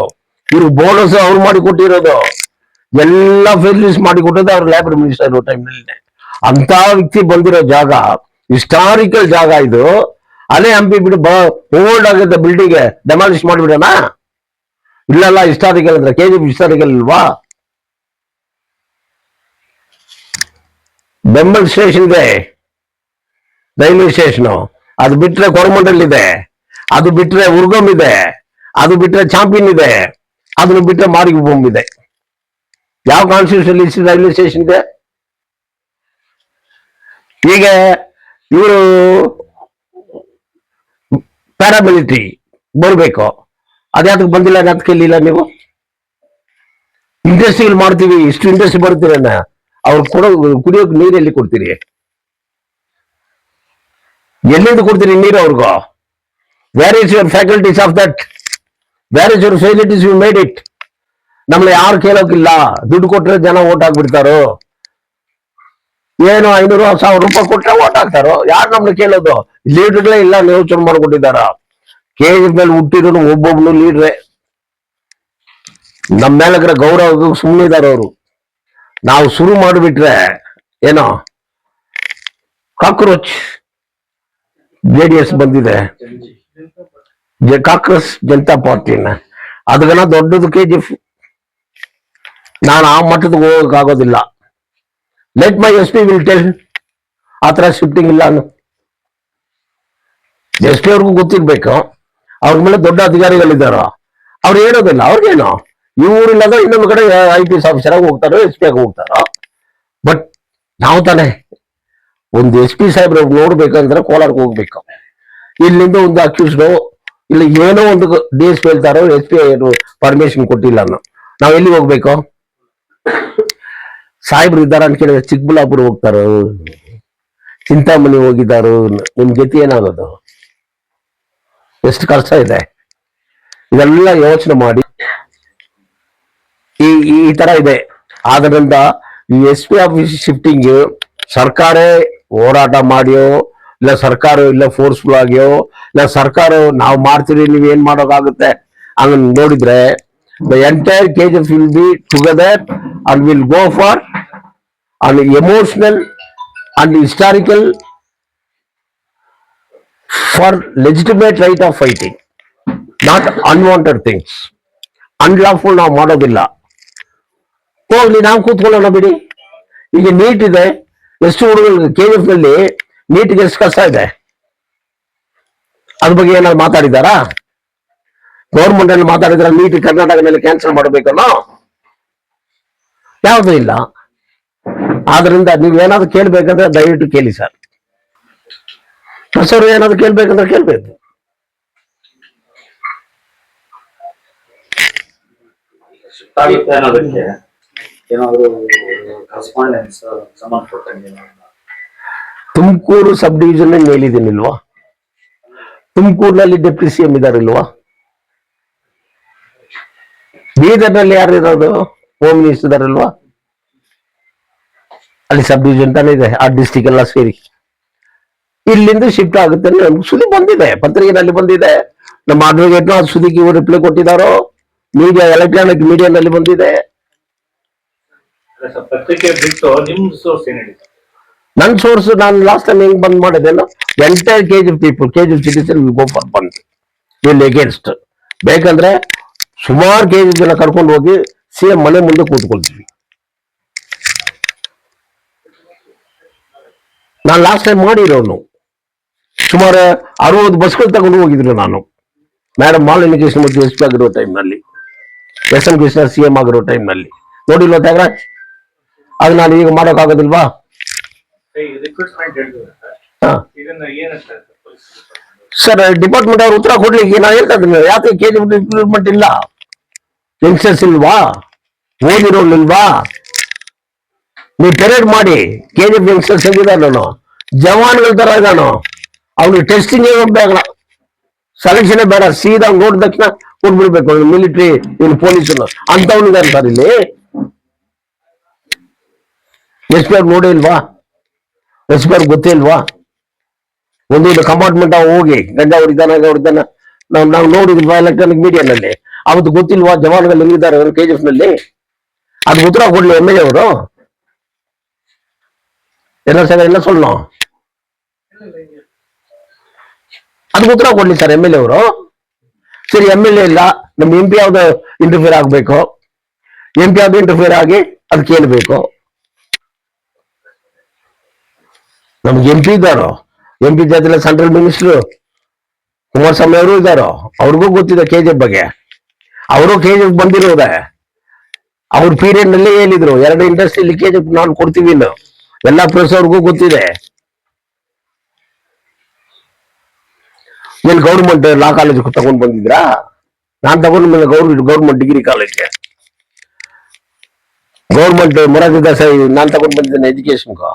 ಇವ್ರು ಬೋನಸ್ ಅವ್ರು ಮಾಡಿ ಕೊಟ್ಟಿರೋದು, ಎಲ್ಲ ಫೆಸಿಲಿಟೀಸ್ ಮಾಡಿ ಕೊಟ್ಟದ್ದು ಅವ್ರು ಲೇಬರ್ ಮಿನಿಸ್ಟರ್ ಇರೋ ಟೈಮ್ನಲ್ಲಿ. ಅಂತ ವ್ಯಕ್ತಿ ಬಂದಿರೋ ಜಾಗ, ಹಿಸ್ಟಾರಿಕಲ್ ಜಾಗ ಇದು. ಅಲ್ಲೇ ಹಂಪಿ ಬಿಡು, ಓಲ್ಡ್ ಆಗಿದ್ದ ಬಿಲ್ಡಿಂಗ್ ಡೆಮಾಲಿಷ್ ಮಾಡಿಬಿಡೋಣ? ಇಲ್ಲಲ್ಲ, ಹಿಸ್ಟಾರಿಕಲ್ ಅಂದ್ರೆ KGF ಹಿಸ್ಟಾರಿಕಲ್ ಇಲ್ವಾ? ಬೆಂಬಲ್ ಸ್ಟೇಷನ್ ಇದೆ, ರೈಲ್ವೆ ಸ್ಟೇಷನ್. ಅದು ಬಿಟ್ರೆ ಕೊರಮಂಡಲ್ ಇದೆ, ಅದು ಬಿಟ್ರೆ ಉರ್ಗಮ್ ಇದೆ, ಅದು ಬಿಟ್ರೆ ಚಾಂಪಿಯನ್ ಇದೆ, ಅದನ್ನು ಬಿಟ್ರೆ ಮಾರಿಗುಂಬಂ ಇದೆ. ಯಾವ ಕಾನ್ಸ್ಟಿಟ್ಯೂಷನ್ ರೈಲ್ವೆ ಸ್ಟೇಷನ್ ಇದೆ? ಈಗ ಇವರು ಪ್ಯಾರಾಮಿಲಿಟರಿ ಬರ್ಬೇಕು, ಅದ್ಯಾತಕ್ಕೆ ಬಂದಿಲ್ಲ? ಅಂತ ಕೇಳಿಲ್ಲ ನೀವು? ಇಂಡಸ್ಟ್ರಿಗಳು ಮಾಡ್ತೀವಿ, ಇಷ್ಟು ಇಂಡಸ್ಟ್ರಿ ಬರ್ತೀರನ್ನ ಅವ್ರು ಕುಡಿಯೋಕೆ ನೀರು ಎಲ್ಲಿ ಕೊಡ್ತೀರಿ? ಎಲ್ಲಿಂದ ಕೊಡ್ತೀರಿ ನೀರು ಅವ್ರಿಗೂ? Where is your faculties of that? Where is your facilities? You made it. ನಮ್ಗೆ ಯಾರು ಕೇಳೋಕಿಲ್ಲ, ದುಡ್ಡು ಕೊಟ್ರೆ ಜನ ಓಟ್ ಹಾಕ್ಬಿಡ್ತಾರೋ. ಏನು 500-1000 ರೂಪಾಯಿ ಕೊಟ್ರೆ ಓಟ್ ಹಾಕ್ತಾರೋ? ಯಾರು ನಮ್ಗೆ ಕೇಳೋದು? ಲೀಡರ್ಗಳೇ ಇಲ್ಲ, ಯೋಚನೆ ಮಾಡ್ಕೊಟ್ಟಿದ್ದಾರ. KGF ಮೇಲೆ ಹುಟ್ಟಿರೋನು ಒಬ್ಬೊಬ್ನು ಲೀಡ್ರೆ. ನಮ್ಮ ಮೇಲೆ ಗೌರವ ಸುಮ್ಮನೆ ಇದಾರೆ ಅವರು. ನಾವು ಶುರು ಮಾಡಿಬಿಟ್ರೆ ಏನೋ ಕಾಕ್ರೋಚ್ JDS ಬಂದಿದೆ, ಕಾಕ್ರೋಚ್ ಜನತಾ ಪಾರ್ಟಿನ, ಅದನ್ನ ದೊಡ್ಡದು KGF. ನಾನು ಆ ಮಟ್ಟದ ಹೋಗಕ್ಕಾಗೋದಿಲ್ಲ. Let my SP will tell. ಆ ತರ ಶಿಫ್ಟಿಂಗ್ ಇಲ್ಲ. SP ಅವ್ರಿಗೂ ಗೊತ್ತಿರ್ಬೇಕು, ಅವ್ರ ಮೇಲೆ ದೊಡ್ಡ ಅಧಿಕಾರಿಗಳಿದ್ದಾರ, ಅವ್ರು ಹೇಳೋದಿಲ್ಲ. ಅವ್ರಿಗೇನು ಈ ಊರಿಲ್ಲದ ಇನ್ನೊಂದು ಕಡೆ IPS ಆಫೀಸರ್ ಆಗಿ ಹೋಗ್ತಾರೋ, SP ಆಗಿ ಹೋಗ್ತಾರೋ. ಬಟ್ ನಾವು ತಾನೆ ಒಂದು SP ಸಾಹೇಬ್ರ ನೋಡ್ಬೇಕಂದ್ರೆ ಕೋಲಾರಕ್ಕೆ ಹೋಗ್ಬೇಕು. ಇಲ್ಲಿಂದ ಒಂದು ಅಕ್ಯೂಸ್ಡ್ ಇಲ್ಲಿ ಏನೋ ಒಂದು DSP ಹೇಳ್ತಾರೋ, SP ಏನು ಪರ್ಮಿಷನ್ ಕೊಟ್ಟಿಲ್ಲ ಅನ್ನೋ, ನಾವ್ ಎಲ್ಲಿ ಹೋಗ್ಬೇಕು? ಸಾಹೇಬ್ರು ಇದ್ದಾರ ಅಂತ ಕೇಳಿದ್ರೆ ಚಿಕ್ಕಬಳ್ಳಾಪುರ ಹೋಗ್ತಾರೋ, ಚಿಂತಾಮಣಿ ಹೋಗಿದ್ದಾರೋ, ನಿಮ್ ಗತಿ ಏನಾಗೋದು? ಎಷ್ಟು ಕಷ್ಟ ಇದೆ. ಇದೆಲ್ಲ ಯೋಚನೆ ಮಾಡಿ ಈ ತರ ಇದೆ. ಆದ್ರಿಂದ ಈ SP ಆಫೀಸ್ ಶಿಫ್ಟಿಂಗ್ ಸರ್ಕಾರ ಹೋರಾಟ ಮಾಡಿಯೋ, ಇಲ್ಲ ಸರ್ಕಾರ ಇಲ್ಲ ಫೋರ್ಸ್ಫುಲ್ ಆಗಿಯೋ, ಇಲ್ಲ ಸರ್ಕಾರ ನಾವು ಮಾಡ್ತೀವಿ ನೀವ್ ಏನ್ ಮಾಡೋಕ್ಕಾಗುತ್ತೆ ಹಂಗ ನೋಡಿದ್ರೆ, the entire KGF will be together and will go for an emotional and historical for legitimate right of fighting, not unwanted things. Unlawful ನಾವು ಮಾಡೋದಿಲ್ಲ. ಹೋಗ್ಲಿ, ನಾವು ಕೂತ್ಕೊಳ್ಳೋಣ ಬಿಡಿ. ಈಗ ನೀಟ್ ಇದೆ, ಎಷ್ಟು ಹುಡುಗರು KGF ನಲ್ಲಿ ನೀಟ್ಗೆ ಎಷ್ಟು ಕಷ್ಟ ಇದೆ, ಅದ್ರ ಬಗ್ಗೆ ಏನಾದ್ರು ಮಾತಾಡಿದಾರಾ? ಗೌರ್ಮೆಂಟ್ ಅಲ್ಲಿ ಮಾತಾಡಿದ್ರ ನೀಟ್ ಕರ್ನಾಟಕದಲ್ಲಿ ಕ್ಯಾನ್ಸಲ್ ಮಾಡಬೇಕನ್ನೋ? ಯಾವುದೂ ಇಲ್ಲ. ಆದ್ರಿಂದ ನೀವೇನಾದ್ರು ಕೇಳ್ಬೇಕಂದ್ರೆ ದಯವಿಟ್ಟು ಕೇಳಿ ಸರ್. ಹೊಸರು ಏನಾದ್ರು ಕೇಳ್ಬೇಕಂದ್ರೆ ಕೇಳ್ಬೇಕು. ತುಮಕೂರು ಸಬ್ ಡಿವಿಷನ್ ಹೇಳಿದ್ದೀನಿಲ್ವಾ? ತುಮಕೂರಿನಲ್ಲಿ ಡೆಪ್ಟಿ CM ಇದಾರಿಲ್ವಾ? ಬೀದರ್ನಲ್ಲಿ ಯಾರು ಇರೋದು? ಹೋಮ್ ಮಿನಿಸ್ಟರ್ ಇದಾರಲ್ವಾ? ಅಲ್ಲಿ ಸಬ್ ಡಿವಿಷನ್ ತಾನೇ ಇದೆ, ಆ ಡಿಸ್ಟಿಕ್ ಎಲ್ಲ ಸೇರಿ. ಇಲ್ಲಿಂದ ಶಿಫ್ಟ್ ಆಗುತ್ತೆ ನಮ್ಗೆ ಸುದ್ದಿ ಬಂದಿದೆ, ಪತ್ರಿಕೆನಲ್ಲಿ ಬಂದಿದೆ. ನಮ್ಮ ಅಡ್ವೊಕೇಟ್ ಅದು ಸುದ್ದಿಗೆ ರಿಪ್ಲೈ ಕೊಟ್ಟಿದ್ದಾರೋ, ಮೀಡಿಯಾ ಎಲೆಕ್ಟ್ರಾನಿಕ್ ಮೀಡಿಯಾನಲ್ಲಿ ಬಂದಿದೆ. ಪತ್ರಿಕೆ ಬಿಟ್ಟು ನಿಮ್ ಸೋರ್ಸ್ ಏನ್ ಹೇಳಿದ್ರು? ನನ್ನ ಸೋರ್ಸ್ ನಾನು ಲಾಸ್ಟ್ ಟೈಮ್ ಹೆಂಗ್ ಬಂದ್ ಮಾಡಿದ್ದೇನೋ entire KGF people, KGF citizen will go for bandh, will against. ಬೇಕಂದ್ರೆ ಸುಮಾರು ಕೆಜಿಎಫ್ ಜನ ಕರ್ಕೊಂಡು ಹೋಗಿ ಸಿಎಂ ಮನೆ ಮುಂದೆ ಕೂತ್ಕೊಳ್ತೀವಿ. ನಾನು ಲಾಸ್ಟ್ ಟೈಮ್ ಮಾಡಿರೋನು ಸುಮಾರು 60 ಬಸ್ಗಳು ತಗೊಂಡು ಹೋಗಿದ್ರು ನಾನು. Madam Malini Krishnamurthy S P ಆಗಿರೋ ಟೈಮ್ನಲ್ಲಿ, ಎಸ್ ಎಂ ಕೃಷ್ಣ ಸಿಎಂ ಆಗಿರೋ ಟೈಮ್ನಲ್ಲಿ ನೋಡಿಲ್ವಾ ತ್ಯಾಗರಾಜ್? ಅದು ನಾನು ಈಗ ಮಾಡೋಕ್ಕಾಗೋದಿಲ್ವಾ? ಸರ್ ಡಿಪಾರ್ಟ್ಮೆಂಟ್ ಅವ್ರು ಉತ್ತರ ಕೊಡ್ಲಿಕ್ಕೆ ನಾನು ಹೇಳ್ತಾ ಇದ್ದೀನಿ, ಯಾಕೆ ಕೆಜಿಎಫ್ ರಿಕ್ರೂಟ್ಮೆಂಟ್ ಇಲ್ಲ? ಯಂಗ್ಸ್ಟರ್ಸ್ ಇಲ್ವಾ? ಓದಿರೋಲ್ವಾ? ನೀವು ಪೆರೇಡ್ ಮಾಡಿ ಕೆಜಿಎಫ್ ಯಂಗ್ಸ್ಟರ್ಸ್ ಹೆಂಗಿದಾನು, ಜವಾನ್ಗಳ ತರ ಇದಾನು, ಅವ್ನಿಗೆ ಟೆಸ್ಟಿಂಗ್ ಬೇಡ, ಸೆಲೆಕ್ಷನ್ ಬೇಡ, ಸೀದಾ ನೋಡಿದ ತಕ್ಷಣ ಕೊಟ್ಬಿಡ್ಬೇಕು. ಮಿಲಿಟರಿ ಇನ್ ಪೊಲೀಸನ್ನು ಅಂತವನಿದ್ದಾರೆ ಸರ್ ಇಲ್ಲಿ. ಎಸ್ ಪಿ ಅವ್ರು ನೋಡೇ ಇಲ್ವಾ? ಎಸ್ ಪಿ ಅವ್ರಿಗೆ ಗೊತ್ತೇ ಇಲ್ವಾ? ಒಂದು ಕಂಪಾರ್ಟ್ಮೆಂಟ್ ಹೋಗಿ ಗಂಡ ಹೊಡಿದಾನ ನಾವು ನೋಡಿದ್ವಿ ಎಲೆಕ್ಟ್ರಾನಿಕ್ ಮೀಡಿಯಾನಲ್ಲಿ, ಅವತ್ತು ಗೊತ್ತಿಲ್ವಾ ಜವಾನ್ಗಳು ಹೆಂಗಿದ್ದಾರೆ ಅವರು ಕೆಜಿಎಫ್ ನಲ್ಲಿ? ಅದು ಉತ್ತರ ಕೊಡ್ಲಿ ಎಮ್ ಎಲ್ ಎ ಅವರು. ಎಲ್ಲ ಸೊಳ್ಳು ಅದಕ್ಕೆ ಉತ್ತರ ಕೊಡ್ಲಿ ಸರ್ ಎಮ್ ಎಲ್ ಎ ಅವರು. ಸರಿ ಎಮ್ ಎಲ್ ಎ ಇಲ್ಲ, ನಮ್ ಎಂ ಪಿ ಯಾವ್ದು ಇಂಟರ್ಫಿಯರ್ ಆಗ್ಬೇಕು, ಎಂ ಪಿ ಯಾವ್ದು ಇಂಟರ್ಫಿಯರ್ ಆಗಿ ಅದಕ್ಕೆ ಏನ್ ಬೇಕು? ನಮ್ಗೆ ಎಂ ಪಿ ಇದ್ದಾರೋ, ಎಂ ಪಿ ಜೊತೆ ಸೆಂಟ್ರಲ್ ಮಿನಿಸ್ಟರ್ ಕುಮಾರಸ್ವಾಮಿ ಅವರು ಇದ್ದಾರೋ, ಅವ್ರಿಗೂ ಗೊತ್ತಿದೆ ಕೆಜಿಎಫ್ ಬಗ್ಗೆ. ಅವರು ಕೆಜಿಎಫ್ ಬಂದಿರೋದೆ ಅವ್ರ ಪೀರಿಯಡ್ ನಲ್ಲಿ ಹೇಳಿದ್ರು 2 ಇಂಡಸ್ಟ್ರಿಯಲ್ಲಿ ಕೆಜಿಎಫ್ ನಾನು ಕೊಡ್ತೀವಿ. ಇನ್ನು ಎಲ್ಲಾ ಪ್ರೆಸ್ ಅವ್ರಿಗೂ ಗೊತ್ತಿದೆ. ಏನ್ ಗೌರ್ಮೆಂಟ್ ಲಾ ಕಾಲೇಜ್ ತಗೊಂಡ್ ಬಂದಿದ್ರಾ? ನಾನ್ ತಗೊಂಡ್ ಗೌರ್ಮೆಂಟ್ ಡಿಗ್ರಿ ಕಾಲೇಜ್ಗೆ, ಗೌರ್ಮೆಂಟ್ ಮೊರಾರ್ಜಿ ದೇಸಾಯಿ ನಾನ್ ತಗೊಂಡ್ ಬಂದಿದ್ದೇನೆ ಎಜುಕೇಶನ್ಗೂ.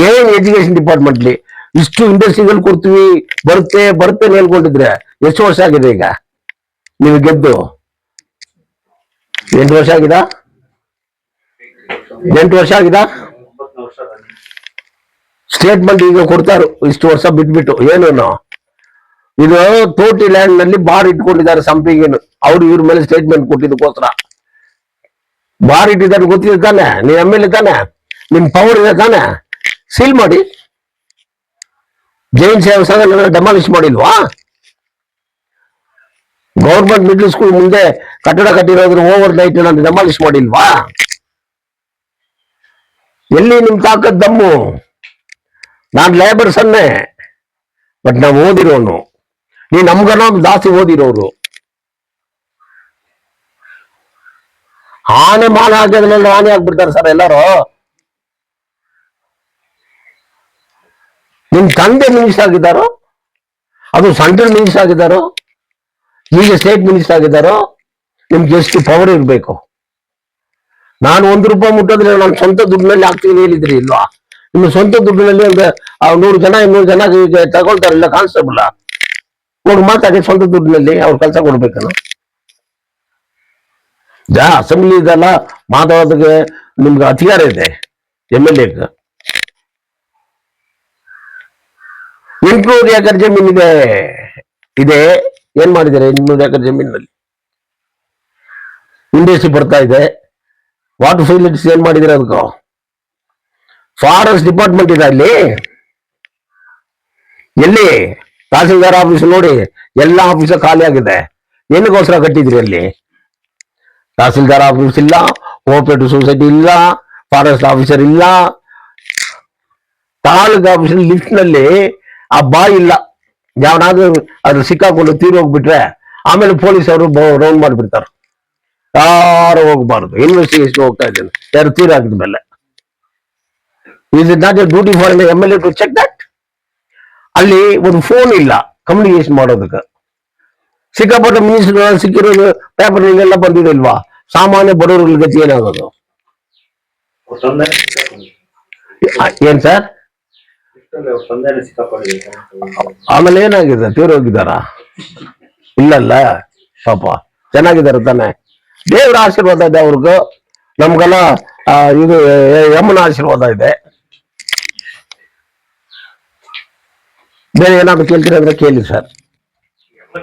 ಏನ್ ಎಜುಕೇಶನ್ ಡಿಪಾರ್ಟ್ಮೆಂಟ್ಲಿ ಇಷ್ಟು ಇಂಡಸ್ಟ್ರಿಗಳು ಕೊಡ್ತೀವಿ, ಬರುತ್ತೆ ಹೇಳ್ಕೊಂಡಿದ್ರೆ ಎಷ್ಟು ವರ್ಷ ಆಗಿದೆ ಈಗ ನೀವು ಗೆದ್ದು? 8 ವರ್ಷ ಆಗಿದ? 8 ವರ್ಷ ಆಗಿದ? ಸ್ಟೇಟ್ಮೆಂಟ್ ಈಗ ಕೊಡ್ತಾರು ಇಷ್ಟು ವರ್ಷ ಬಿಟ್ಬಿಟ್ಟು. ಏನು ಇದು ತೋಟಿ ಲ್ಯಾಂಡ್ ನಲ್ಲಿ ಬಾರ್ ಇಟ್ಕೊಂಡಿದ್ದಾರೆ ಸಂಪಿಗೇನು, ಅವ್ರು ಇವ್ರ ಮೇಲೆ ಸ್ಟೇಟ್ಮೆಂಟ್ ಕೊಟ್ಟಿದ್ದಕ್ಕೋಸ್ಕರ ಬಾರ್ ಇಟ್ಟಿದ್ದಾರೆ. ಗೊತ್ತಿದೆ ತಾನೆ? ನೀವ್ ಎಮ್ ಎಲ್ ಎ ತಾನೆ, ನಿಮ್ ಪವರ್ ಇದೆ ತಾನೆ? ಸೀಲ್ ಮಾಡಿ. ಜೈನ್ ಸೇವಾ ಸಂಘ ಡೆಮಾಲಿಷ್ ಮಾಡಿಲ್ವಾ? ಗೌರ್ಮೆಂಟ್ ಮಿಡ್ಲ್ ಸ್ಕೂಲ್ ಮುಂದೆ ಕಟ್ಟಡ ಕಟ್ಟಿರೋದ್ರ ಓವರ್ ನೈಟ್ ನಾನು ಡೆಮಾಲಿಷ್ ಮಾಡಿಲ್ವಾ? ಎಲ್ಲಿ ನಿಮ್ ತಾಕತ್ ದಮ್ಮು? ನಾನ್ ಲೇಬರ್ ಸನ್ನೆ, ಬಟ್ ನಾವು ಓದಿರೋನು, ನೀ ನಮ್ಗನ ಜಾಸ್ತಿ ಓದಿರೋರು. ಆನೆ ಮಾನ ಹಾಕಿದ್ಮೇಲೆ ಆನೆ ಆಗ್ಬಿಡ್ತಾರೆ ಸರ್ ಎಲ್ಲರೂ. ನಿಮ್ ತಂದೆ ಮಿನಿಸ್ಟರ್ ಆಗಿದ್ದಾರೋ, ಅದು ಸೆಂಟ್ರಲ್ ಮಿನಿಸ್ಟರ್ ಆಗಿದ್ದಾರೋ, ಈಗ ಸ್ಟೇಟ್ ಮಿನಿಸ್ಟರ್ ಆಗಿದ್ದಾರೋ, ನಿಮ್ಗೆ ಎಷ್ಟು ಪವರ್ ಇರಬೇಕು? ನಾನು 1 ರೂಪಾಯಿ ಮುಟ್ಟೋದ್ರೆ ನಾನು ಸ್ವಂತ ದುಡ್ಡಿನಲ್ಲಿ ಹಾಕ್ತೀನಿ ಹೇಳಿದ್ರಿ ಇಲ್ವಾ? ನಿಮ್ಮ ಸ್ವಂತ ದುಡ್ಡಿನಲ್ಲಿ ಒಂದು 100 ಜನ 200 ಜನ ತಗೊಳ್ತಾರಿಲ್ಲ ಕಾನ್ಸ್ಟೇಬಲ್, ನೋಡಿ ಮಾತಾಡಿ ಸ್ವಂತ ದುಡ್ಡಿನಲ್ಲಿ ಅವ್ರ ಕೆಲಸ ಕೊಡ್ಬೇಕಲ್ಲ. ಅಸೆಂಬ್ಲಿ ಇದೆಲ್ಲ ಮಾತಾಡೋದಕ್ಕೆ ನಿಮ್ಗೆ ಅಧಿಕಾರ ಇದೆ. ಎಮ್ ಎಲ್ ಎ 800 ಎಕರೆ ಜಮೀನ್ ಇದೆ. ಏನ್ ಮಾಡಿದ್ದಾರೆ 800 ಎಕರೆ ಜಮೀನಲ್ಲಿ? ಇಂಡಸ್ಟ್ರಿ ಬರ್ತಾ ಇದೆ, ವಾಟರ್ ಫೆಸಿಲಿಟೀಸ್ ಏನ್ ಮಾಡಿದ್ರೆ ಅದಕ್ಕೂ? ಫಾರೆಸ್ಟ್ ಡಿಪಾರ್ಟ್ಮೆಂಟ್ ಇದೆ ಅಲ್ಲಿ. ಎಲ್ಲಿ ತಹಸೀಲ್ದಾರ್ ಆಫೀಸ್ ನೋಡಿ, ಎಲ್ಲ ಆಫೀಸ್ ಖಾಲಿ ಆಗಿದೆ. ಏನಕ್ಕೋಸ್ಕರ ಕಟ್ಟಿದ್ರಿ ಅಲ್ಲಿ? ತಹಸೀಲ್ದಾರ್ ಆಫೀಸ್ ಇಲ್ಲ, ಕೋಆಪರೇಟಿವ್ ಸೊಸೈಟಿ ಇಲ್ಲ, ಫಾರೆಸ್ಟ್ ಆಫೀಸರ್ ಇಲ್ಲ, ತಾಲೂಕು ಆಫೀಸ್ ಲಿಫ್ಟ್ ನಲ್ಲಿ ಆ ಬಾಯಿ ಇಲ್ಲ. ಯಾವನಾದ್ರೂ ಅದ್ರ ಸಿಕ್ಕಾಕೊಂಡು ತೀರ್ ಹೋಗ್ಬಿಟ್ರೆ ಆಮೇಲೆ ಪೊಲೀಸ್ ಅವರು ರೌಂಡ್ ಮಾಡಿಬಿಡ್ತಾರೆ. ಯಾರು ಹೋಗ್ಬಾರ್ದು, ಇನ್ವೆಸ್ಟಿಗೇಷನ್ ಹೋಗ್ತಾ ಇದ್ದೇನೆ ಯಾರು ತೀರ್ ಆಗಿದ ಮೇಲೆ. Is it not a duty for M L A to check that? ಅಲ್ಲಿ ಒಂದು ಫೋನ್ ಇಲ್ಲ ಕಮ್ಯುನಿಕೇಶನ್ ಮಾಡೋದಕ್ಕೆ. ಸಿಕ್ಕಾಪಟ್ಟೆ ಮಿನಿಸ್ಟರ್ ಸಿಕ್ಕಿರೋದು ಪೇಪರ್ ಎಲ್ಲ ಬಂದಿದೆ ಇಲ್ವಾ? ಸಾಮಾನ್ಯ ಬಡವರ ಗತಿ ಏನಾಗೋದು? ಏನ್ ಸರ್? ಆಮೇಲೆ ಏನಾಗಿದೆ? ತೀರ್ ಹೋಗಿದಾರ? ಇಲ್ಲಲ್ಲ ಪಾಪ, ಚೆನ್ನಾಗಿದ್ದಾರೆ ತಾನೆ. ದೇವರ ಆಶೀರ್ವಾದ ಇದೆ ಅವ್ರಿಗೂ, ನಮ್ಗೆಲ್ಲ ಇದು ಯಮ್ಮನ ಆಶೀರ್ವಾದ ಇದೆ. ಬೇರೆ ಏನಾದ್ರು ಕೇಳ್ತೀರ ಅಂದ್ರೆ ಕೇಳಿ ಸರ್.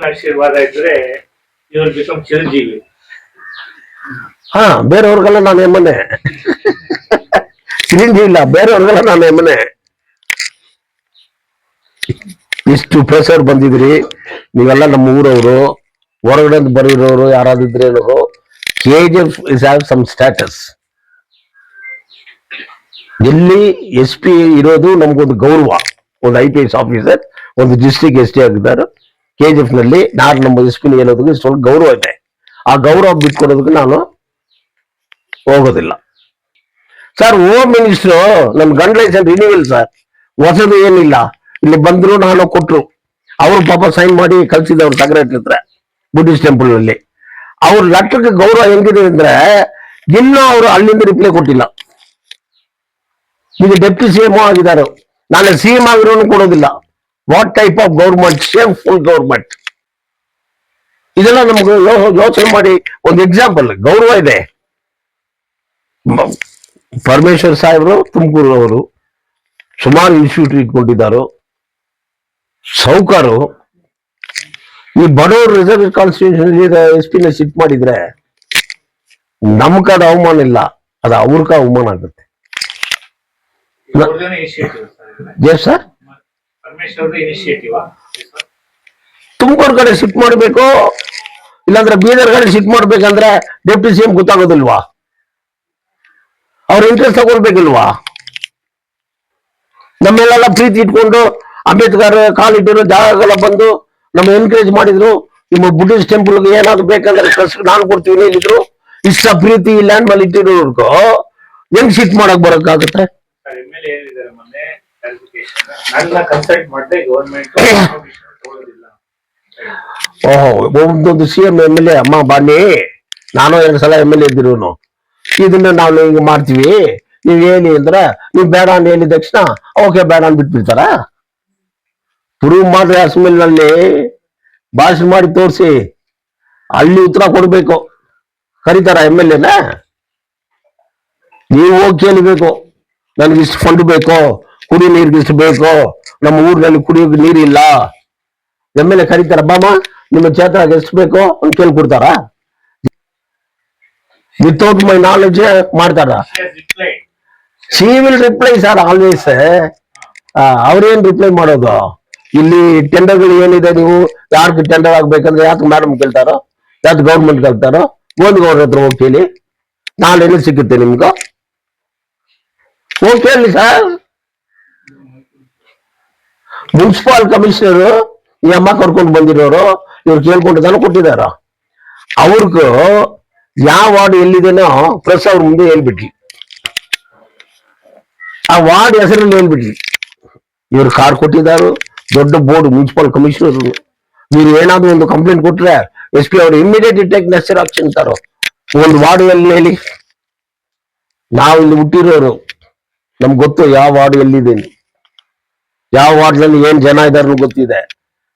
ಆಶೀರ್ವಾದ ಇದ್ರೆ ಇವ್ರು ಬಿಕಮ್ ಚಿರಂಜೀವಿ. ಹಾ, ಬೇರೆಯವ್ರಿಗೆಲ್ಲ ನಾನು ಎಮ್ಮನೆ ಚಿರಂಜೀವಿ ಇಲ್ಲ, ಬೇರೆಯವ್ರಿಗೆಲ್ಲ ನಾನು ಎಮ್ಮನೆ. ಇಷ್ಟು ಪ್ರೆಸರ್ ಬಂದಿದ್ರಿ, ನೀವೆಲ್ಲ ನಮ್ಮ ಊರವರು, ಹೊರಗಡೆ ಬರೀರೋರು ಯಾರಾದಿದ್ರೆ KGF is have some status. ಎಲ್ಲಿ SP ಇರೋದು ನಮ್ಗೊಂದು ಗೌರವ, ಒಂದು IPS ಆಫೀಸರ್, ಒಂದು ಡಿಸ್ಟ್ರಿಕ್ಟ್ ST ಆಗಿದ್ದಾರೆ. KGF ನಲ್ಲಿ ನಾನು ನಮ್ಮ SP ಹೇಳೋದಕ್ಕೆ ಸ್ವಲ್ಪ ಗೌರವ ಇದೆ. ಆ ಗೌರವ ಬಿಟ್ಕೊಡೋದಕ್ಕೆ ನಾನು ಹೋಗೋದಿಲ್ಲ. ಸರ್, ಹೋಮ್ ಮಿನಿಸ್ಟ್ರು ನಮ್ ಗಂಡ್ಲೈಸನ್ ರಿನ್ಯೂವಲ್ ಸರ್, ಹೊಸದು ಏನಿಲ್ಲ. ಇಲ್ಲಿ ಬಂದ್ರು ನಾನು ಕೊಟ್ರು, ಅವರು ಪಾಪ ಸೈನ್ ಮಾಡಿ ಕಳ್ಸಿದವ್ರು ಸೆಕ್ರೆಟರಿ ಹತ್ರ ಬುದ್ಧಿಸ್ಟ್ ಟೆಂಪಲ್ ನಲ್ಲಿ. ಅವ್ರ ಲೆಟರ್ಗೆ ಗೌರವ ಹೆಂಗಿದೆ ಅಂದ್ರೆ ಇನ್ನೂ ಅವರು ಅಲ್ಲಿಂದ ರಿಪ್ಲೈ ಕೊಟ್ಟಿಲ್ಲ. ಈಗ ಡೆಪ್ಟಿ CM ಆಗಿದ್ದಾರೆ, ನಾಳೆ CM ಆಗಿರೋನು ಕೊಡೋದಿಲ್ಲ. What type of government? Shameful government. ಇದೆಲ್ಲ ನಮ್ಗೆ ಯೋಚನೆ ಮಾಡಿ ಒಂದು ಎಕ್ಸಾಂಪಲ್ ಗೌರವ ಇದೆ. ಪರಮೇಶ್ವರ್ ಸಾಹೇಬರು ತುಮಕೂರು ಅವರು ಸುಮಾರು ಇನ್ಸ್ಟಿಟ್ಯೂಟ್ ಇಟ್ಕೊಂಡಿದ್ದಾರೆ. ಸೌಕರು ಈ ಬಡವರು ರಿಸರ್ವ್ ಕಾನ್ಸ್ಟಿಟ್ಯೂಷನ್ SP ನ ಸಿಟ್ ಮಾಡಿದ್ರೆ ನಮ್ ಕಡೆ ಅವಮಾನ ಇಲ್ಲ, ಅದು ಅವ್ರ ಅವಮಾನ ಆಗುತ್ತೆ. ಇನಿಷಿಯೇಟಿವ್ ಎಸ್ ಸರ್, ಪರಮೇಶ್ವರದ ಇನಿಷಿಯೇಟಿವ್. ತುಮಕೂರು ಕಡೆ ಶಿಫ್ಟ್ ಮಾಡಬೇಕು, ಇಲ್ಲಾಂದ್ರೆ ಬೀದರ್ ಕಡೆ ಶಿಫ್ಟ್ ಮಾಡ್ಬೇಕಂದ್ರೆ ಡೆಪ್ಟಿ CM ಗೊತ್ತಾಗೋದಿಲ್ವಾ? ಅವ್ರ ಇಂಟ್ರೆಸ್ಟ್ ತಗೊಳ್ಬೇಕಿಲ್ವಾ? ನಮ್ಮೆಲ್ಲ ಪ್ರೀತಿ ಇಟ್ಕೊಂಡು ಅಂಬೇಡ್ಕರ್ ಕಾಲಿಟ್ಟಿರೋ ಜಾಗಗಳ ಬಂದು ನಮ್ಮ ಎನ್ಕರೇಜ್ ಮಾಡಿದ್ರು. ನಿಮ್ಮ ಬುದ್ಧಿಸ್ಟ್ ಟೆಂಪಲ್ಗೆ ಏನಾದ್ರು ಬೇಕಂದ್ರೆ ನಾನು ಕೊಡ್ತೀನಿ ಹೇಳಿದ್ರು. ಇಷ್ಟ ಪ್ರೀತಿ ಲ್ಯಾಂಡ್ ಮೇಲೆ ಇಟ್ಟಿರೋರ್ಗು ಹೆಂಗ್ ಶಿಫ್ಟ್ ಮಾಡಕ್ ಬರಕ್ಕಾಗುತ್ತೆ? MLA ಹೇಳಿದ್ದಾರೆ ಮೊನ್ನೆ ಕ್ಲಾರಿಫಿಕೇಶನ್, ನನ್ನ ಕನ್ಸಲ್ಟ್ ಮಾಡದೆ ಗವರ್ನಮೆಂಟ್ ತಗೊಳ್ಳೋದಿಲ್ಲ. ಓಹೋ, ಒಂದೊಂದು CM MLA ಅಮ್ಮ ಬನ್ನಿ, ನಾನು 2 ಸಲ MLA ಇದ್ದಿರೋನು, ಇದನ್ನ ನಾವು ಹಿಂಗ್ ಮಾಡ್ತೀವಿ, ನೀವ್ ಹೇಳಿ ಅಂದ್ರೆ ನೀವ್ ಬೇಡ ಅಂತ ಹೇಳಿದ ತಕ್ಷಣ ಓಕೆ ಬೇಡ ಅಂತ ಬಿಟ್ಬಿಡ್ತಾರ? ಪ್ರೂವ್ ಮಾಡ್ರಿ, ಅಸೆಂಬ್ಲಿನಲ್ಲಿ ಭಾಷಣ ಮಾಡಿ ತೋರಿಸಿ, ಅಲ್ಲಿ ಉತ್ತರ ಕೊಡ್ಬೇಕು. ಕರೀತಾರ MLA ನ? ನೀವು ಹೋಗಿ ಕೇಳಬೇಕು, ನನ್ಗಿಷ್ಟು ಫಂಡ್ ಬೇಕು, ಕುಡಿ ನೀರ್ಗಿಷ್ಟು ಬೇಕು, ನಮ್ಮ ಊರಿನಲ್ಲಿ ಕುಡಿಯೋಕೆ ನೀರಿಲ್ಲ. MLA ಕರೀತಾರ, ಬಾಮ ನಿಮ್ಮ ಕ್ಷೇತ್ರಕ್ಕೆ ಎಷ್ಟು ಬೇಕೋ ಅಂತ ಕೇಳ್ಕೊಡ್ತಾರ? ವಿತೌಟ್ ಮೈ ನಾಲೆಜ್ ಮಾಡ್ತಾರ? She will reply sir always. ಅವ್ರೇನ್ ರಿಪ್ಲೈ ಮಾಡೋದು? ಇಲ್ಲಿ ಟೆಂಡರ್ಗಳು ಏನಿದೆ, ನೀವು ಯಾರಿಗೆ ಟೆಂಡರ್ ಆಗ್ಬೇಕಂದ್ರೆ ಯಾಕೆ ಮೇಡಮ್ ಕೇಳ್ತಾರೋ, ಯಾಕೆ ಗೌರ್ಮೆಂಟ್ ಕೇಳ್ತಾರೋ? ಗೌರ್ಮೆಂಟ್ ಹತ್ರ ಹೋಗಿ ಕೇಳಿ, ನಾಳೆ ಎಲ್ಲಿ ಸಿಗುತ್ತೆ ನಿಮ್ಗೆ? ಹೋಗಿ ಕೇಳಿ ಸರ್. ಮುನ್ಸಿಪಲ್ ಕಮಿಷನರ್ ಈ ಅಮ್ಮ ಕರ್ಕೊಂಡು ಬಂದಿರೋರು, ಇವ್ರು ಕೇಳ್ಕೊಂಡು ತಾನು ಕೊಟ್ಟಿದಾರ. ಅವ್ರಿಗೂ ಯಾವ ವಾರ್ಡ್ ಎಲ್ಲಿದೇನೋ ಪ್ರೆಸ್ ಅವ್ರ ಮುಂದೆ ಹೇಳ್ಬಿಟ್ಲಿ, ಆ ವಾರ್ಡ್ ಹೆಸರಲ್ಲಿ ಹೇಳ್ಬಿಟ್ಲಿ. ಇವ್ರು ಕಾರ್ ಕೊಟ್ಟಿದ್ದಾರೆ, ದೊಡ್ಡ ಬೋರ್ಡ್ ಮುನ್ಸಿಪಲ್ ಕಮಿಷನರ್. ನೀವು ಏನಾದ್ರು ಒಂದು ಕಂಪ್ಲೇಂಟ್ ಕೊಟ್ರೆ SP ಅವರು ಇಮಿಡಿಯೇಟ್ ಟೇಕ್ ನೆಸೆಸರಿ ಆಕ್ಷನ್ ಅಂತಾರೋ. ಒಂದು ವಾರ್ಡ್ ಅಲ್ಲಿ ಹೇಳಿ, ನಾವು ಇಲ್ಲಿ ಹುಟ್ಟಿರೋರು, ನಮ್ಗೆ ಗೊತ್ತು ಯಾವ ವಾರ್ಡ್ ಎಲ್ಲಿದ್ದೀನಿ, ಯಾವ ವಾರ್ಡ್ನಲ್ಲಿ ಏನ್ ಜನ ಇದಾರ ಗೊತ್ತಿದೆ.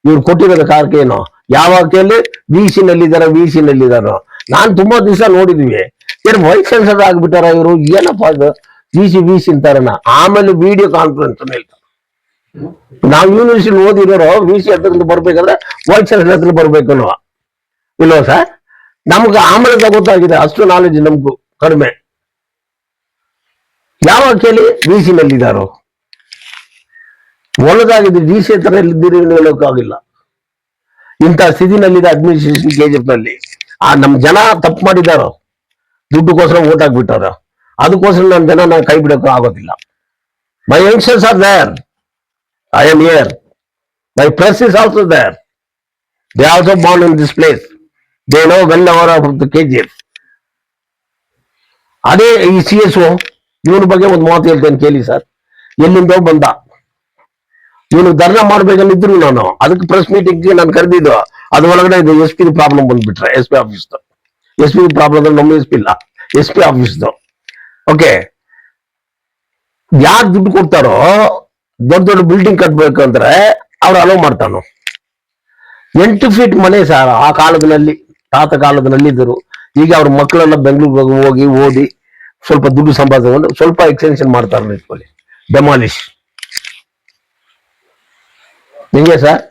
ಇವ್ರು ಕೊಟ್ಟಿರೋದು ಕಾರ್ಕೇನು ಯಾವ ಕೇಳಿ VC ನಲ್ಲಿದ್ದಾರ, VC ನಲ್ಲಿದ್ದಾರೋ. ನಾನ್ ತುಂಬಾ ದಿವಸ ನೋಡಿದ್ವಿ, ಏನು ವೈಸ್ ಚಾನ್ಸಲರ್ ಆಗ್ಬಿಟ್ಟಾರ ಇವರು, ಏನಪ್ಪ ಅದು VC ಅಂತಾರನ. ಆಮೇಲೆ ವಿಡಿಯೋ ಕಾನ್ಫರೆನ್ಸ್ ಅಂತ ಹೇಳ್ತಾರೆ. ನಾವು ಯೂನಿವರ್ಸಿಟಿ ಓದಿರೋರು VC ಹತ್ರದಿಂದ ಬರ್ಬೇಕಂದ್ರೆ ವೈಸ್ ಚಾನ್ಸಲರ್ ಹತ್ರ ಬರ್ಬೇಕು ಇಲ್ವಾ ಸರ್? ನಮ್ಗೆ ಆಮೇಲೆ ಗೊತ್ತಾಗಿದೆ, ಅಷ್ಟು ನಾಲೆಜ್ ನಮ್ಗೂ ಕಡಿಮೆ. ಯಾವಾಗ ಕೇಳಿ VC ನಲ್ಲಿದ್ದಾರೋ, ಒಳಗಾಗಿದೆ DC ಹತ್ರ ಎಲ್ಲಿದ್ದೀರಿ ಹೇಳೋಕ್ಕಾಗಿಲ್ಲ. ಇಂಥ ಸ್ಥಿತಿನಲ್ಲಿದೆ ಅಡ್ಮಿನಿಸ್ಟ್ರೇಷನ್ KGF ನಲ್ಲಿ. ನಮ್ ಜನ ತಪ್ಪು ಮಾಡಿದಾರೋ, ದುಡ್ಡುಗೋಸ್ಕರ ಓಟ್ ಹಾಕ್ಬಿಟ್ಟಾರ, ಅದಕ್ಕೋಸ್ಕರ ನನ್ನ ಜನ ನಾನು ಕೈ ಬಿಡೋಕೆ ಆಗೋದಿಲ್ಲ. My youngsters are there, I am here, my press is also there, they also born in this place, they know well over of the KGF. ಅದೇ ಈ CSO ಇವನ ಬಗ್ಗೆ ಒಂದು ಮಾತು ಹೇಳ್ತೇನೆ ಕೇಳಿ ಸರ್. ಎಲ್ಲಿಂದೋ ಬಂದ, ಇವನು ಧರ್ನಾ ಮಾಡ್ಬೇಕಂದಿದ್ರು, ನಾನು ಅದಕ್ಕೆ ಪ್ರೆಸ್ ಮೀಟಿಂಗ್ ನಾನು ಕರೆದಿದ್ದು. ಅದ್ರ ಒಳಗಡೆ ಇದು SP ಪ್ರಾಬ್ಲಮ್ ಬಂದ್ಬಿಟ್ರೆ, SP ಆಫೀಸ್ ಪ್ರಾಬ್ಲಮ್, ನಮ್ಮ SP ಇಲ್ಲ, SP ಆಫೀಸ್ದು. ಓಕೆ, ಯಾರು ದುಡ್ಡು ಕೊಡ್ತಾರೋ ದೊಡ್ಡ ದೊಡ್ಡ ಬಿಲ್ಡಿಂಗ್ ಕಟ್ಬೇಕಂದ್ರೆ ಅವ್ರು ಅಲೋ ಮಾಡ್ತಾನೋ. 8 ಫೀಟ್ ಮನೆ ಸರ್, ಆ ಕಾಲದಲ್ಲಿ ತಾತ ಕಾಲದಲ್ಲಿ ಇದ್ದರು. ಈಗ ಅವ್ರ ಮಕ್ಕಳೆಲ್ಲ ಬೆಂಗಳೂರಿಗೆ ಹೋಗಿ ಓದಿ ಸ್ವಲ್ಪ ದುಡ್ಡು ಸಂಪಾದಿಸಿಕೊಂಡು ಸ್ವಲ್ಪ ಎಕ್ಸ್ಟೆನ್ಷನ್ ಮಾಡ್ತಾರೆ ಇಟ್ಕೊಳ್ಳಿ, ಡೆಮಾಲಿಶ್. ಹಿಂಗೆ ಸರ್,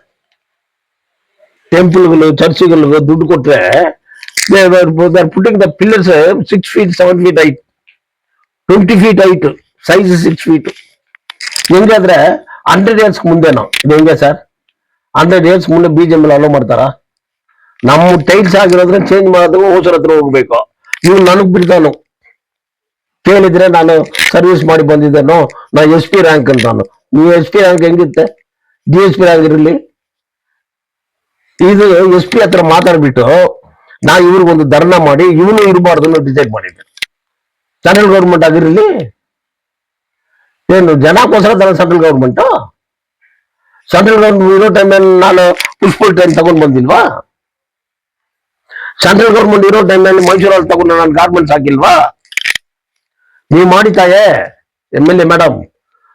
ಟೆಂಪಲ್ಗಳು ಚರ್ಚ್ಗಳು ದುಡ್ಡು ಕೊಟ್ರೆ putting the pillars 6 feet 7 feet height, 20 feet height, size 6 feet. ಹೆಂಗಾದ್ರೆ 100 years ಮುಂದೆನೋ ಇದು ಹೆಂಗೆ ಸರ್? 100 years ಮುಂದೆ BJP ಅಲೋ ಮಾಡ್ತಾರ? ನಮ್ಮ ಟೈಲ್ಸ್ ಆಗಿರೋದ್ರೆ ಚೇಂಜ್ ಮಾಡೋದು ಹೋಸರ ಹತ್ರ ಹೋಗ್ಬೇಕು. ಇವ್ನು ನನಗ್ ಬಿಡ್ತಾನು, ಕೇಳಿದ್ರೆ ನಾನು ಸರ್ವಿಸ್ ಮಾಡಿ ಬಂದಿದ್ದೇನೋ, ನಾ SP ರ್ಯಾಂಕ್ ಅಂತಾನು. ನೀವು SP ರ್ಯಾಂಕ್ ಹೆಂಗಿತ್ತೆ? DSP ರ್ಯಾಂಕ್ ಇರಲಿ. ಇದು SP ಹತ್ರ ಮಾತಾಡ್ಬಿಟ್ಟು ನಾ ಇವ್ರಿಗೊಂದು ಧರ್ನಾ ಮಾಡಿ ಇವನು ಇರಬಾರ್ದು ಅನ್ನೋ ಡಿಸೈಡ್ ಮಾಡಿದ್ದೆ. ಸೆಂಟ್ರಲ್ ಗೌರ್ಮೆಂಟ್ ಆಗಿರಲಿ, ಏನು ಜನಕ್ಕೋಸ್ಕರ ತರ ಸೆಂಟ್ರಲ್ ಗೌರ್ಮೆಂಟ್? ಸೆಂಟ್ರಲ್ ಗೌರ್ಮೆಂಟ್ ಇರೋ ಟೈಮಲ್ಲಿ ನಾನು ಪುಷ್ಪಲ್ ಟ್ರೈನ್ ತಗೊಂಡ್ ಬಂದಿಲ್ವಾ? ಸೆಂಟ್ರಲ್ ಗೌರ್ಮೆಂಟ್ ಇರೋ ಟೈಮಲ್ಲಿ ಮೈಸೂರಲ್ಲಿ ತಗೊಂಡು ನಾನು ಗಾರ್ಮೆಂಟ್ಸ್ ಹಾಕಿಲ್ವಾ? ನೀವು ಮಾಡಿ ತಾಯೇ MLA ಮೇಡಮ್,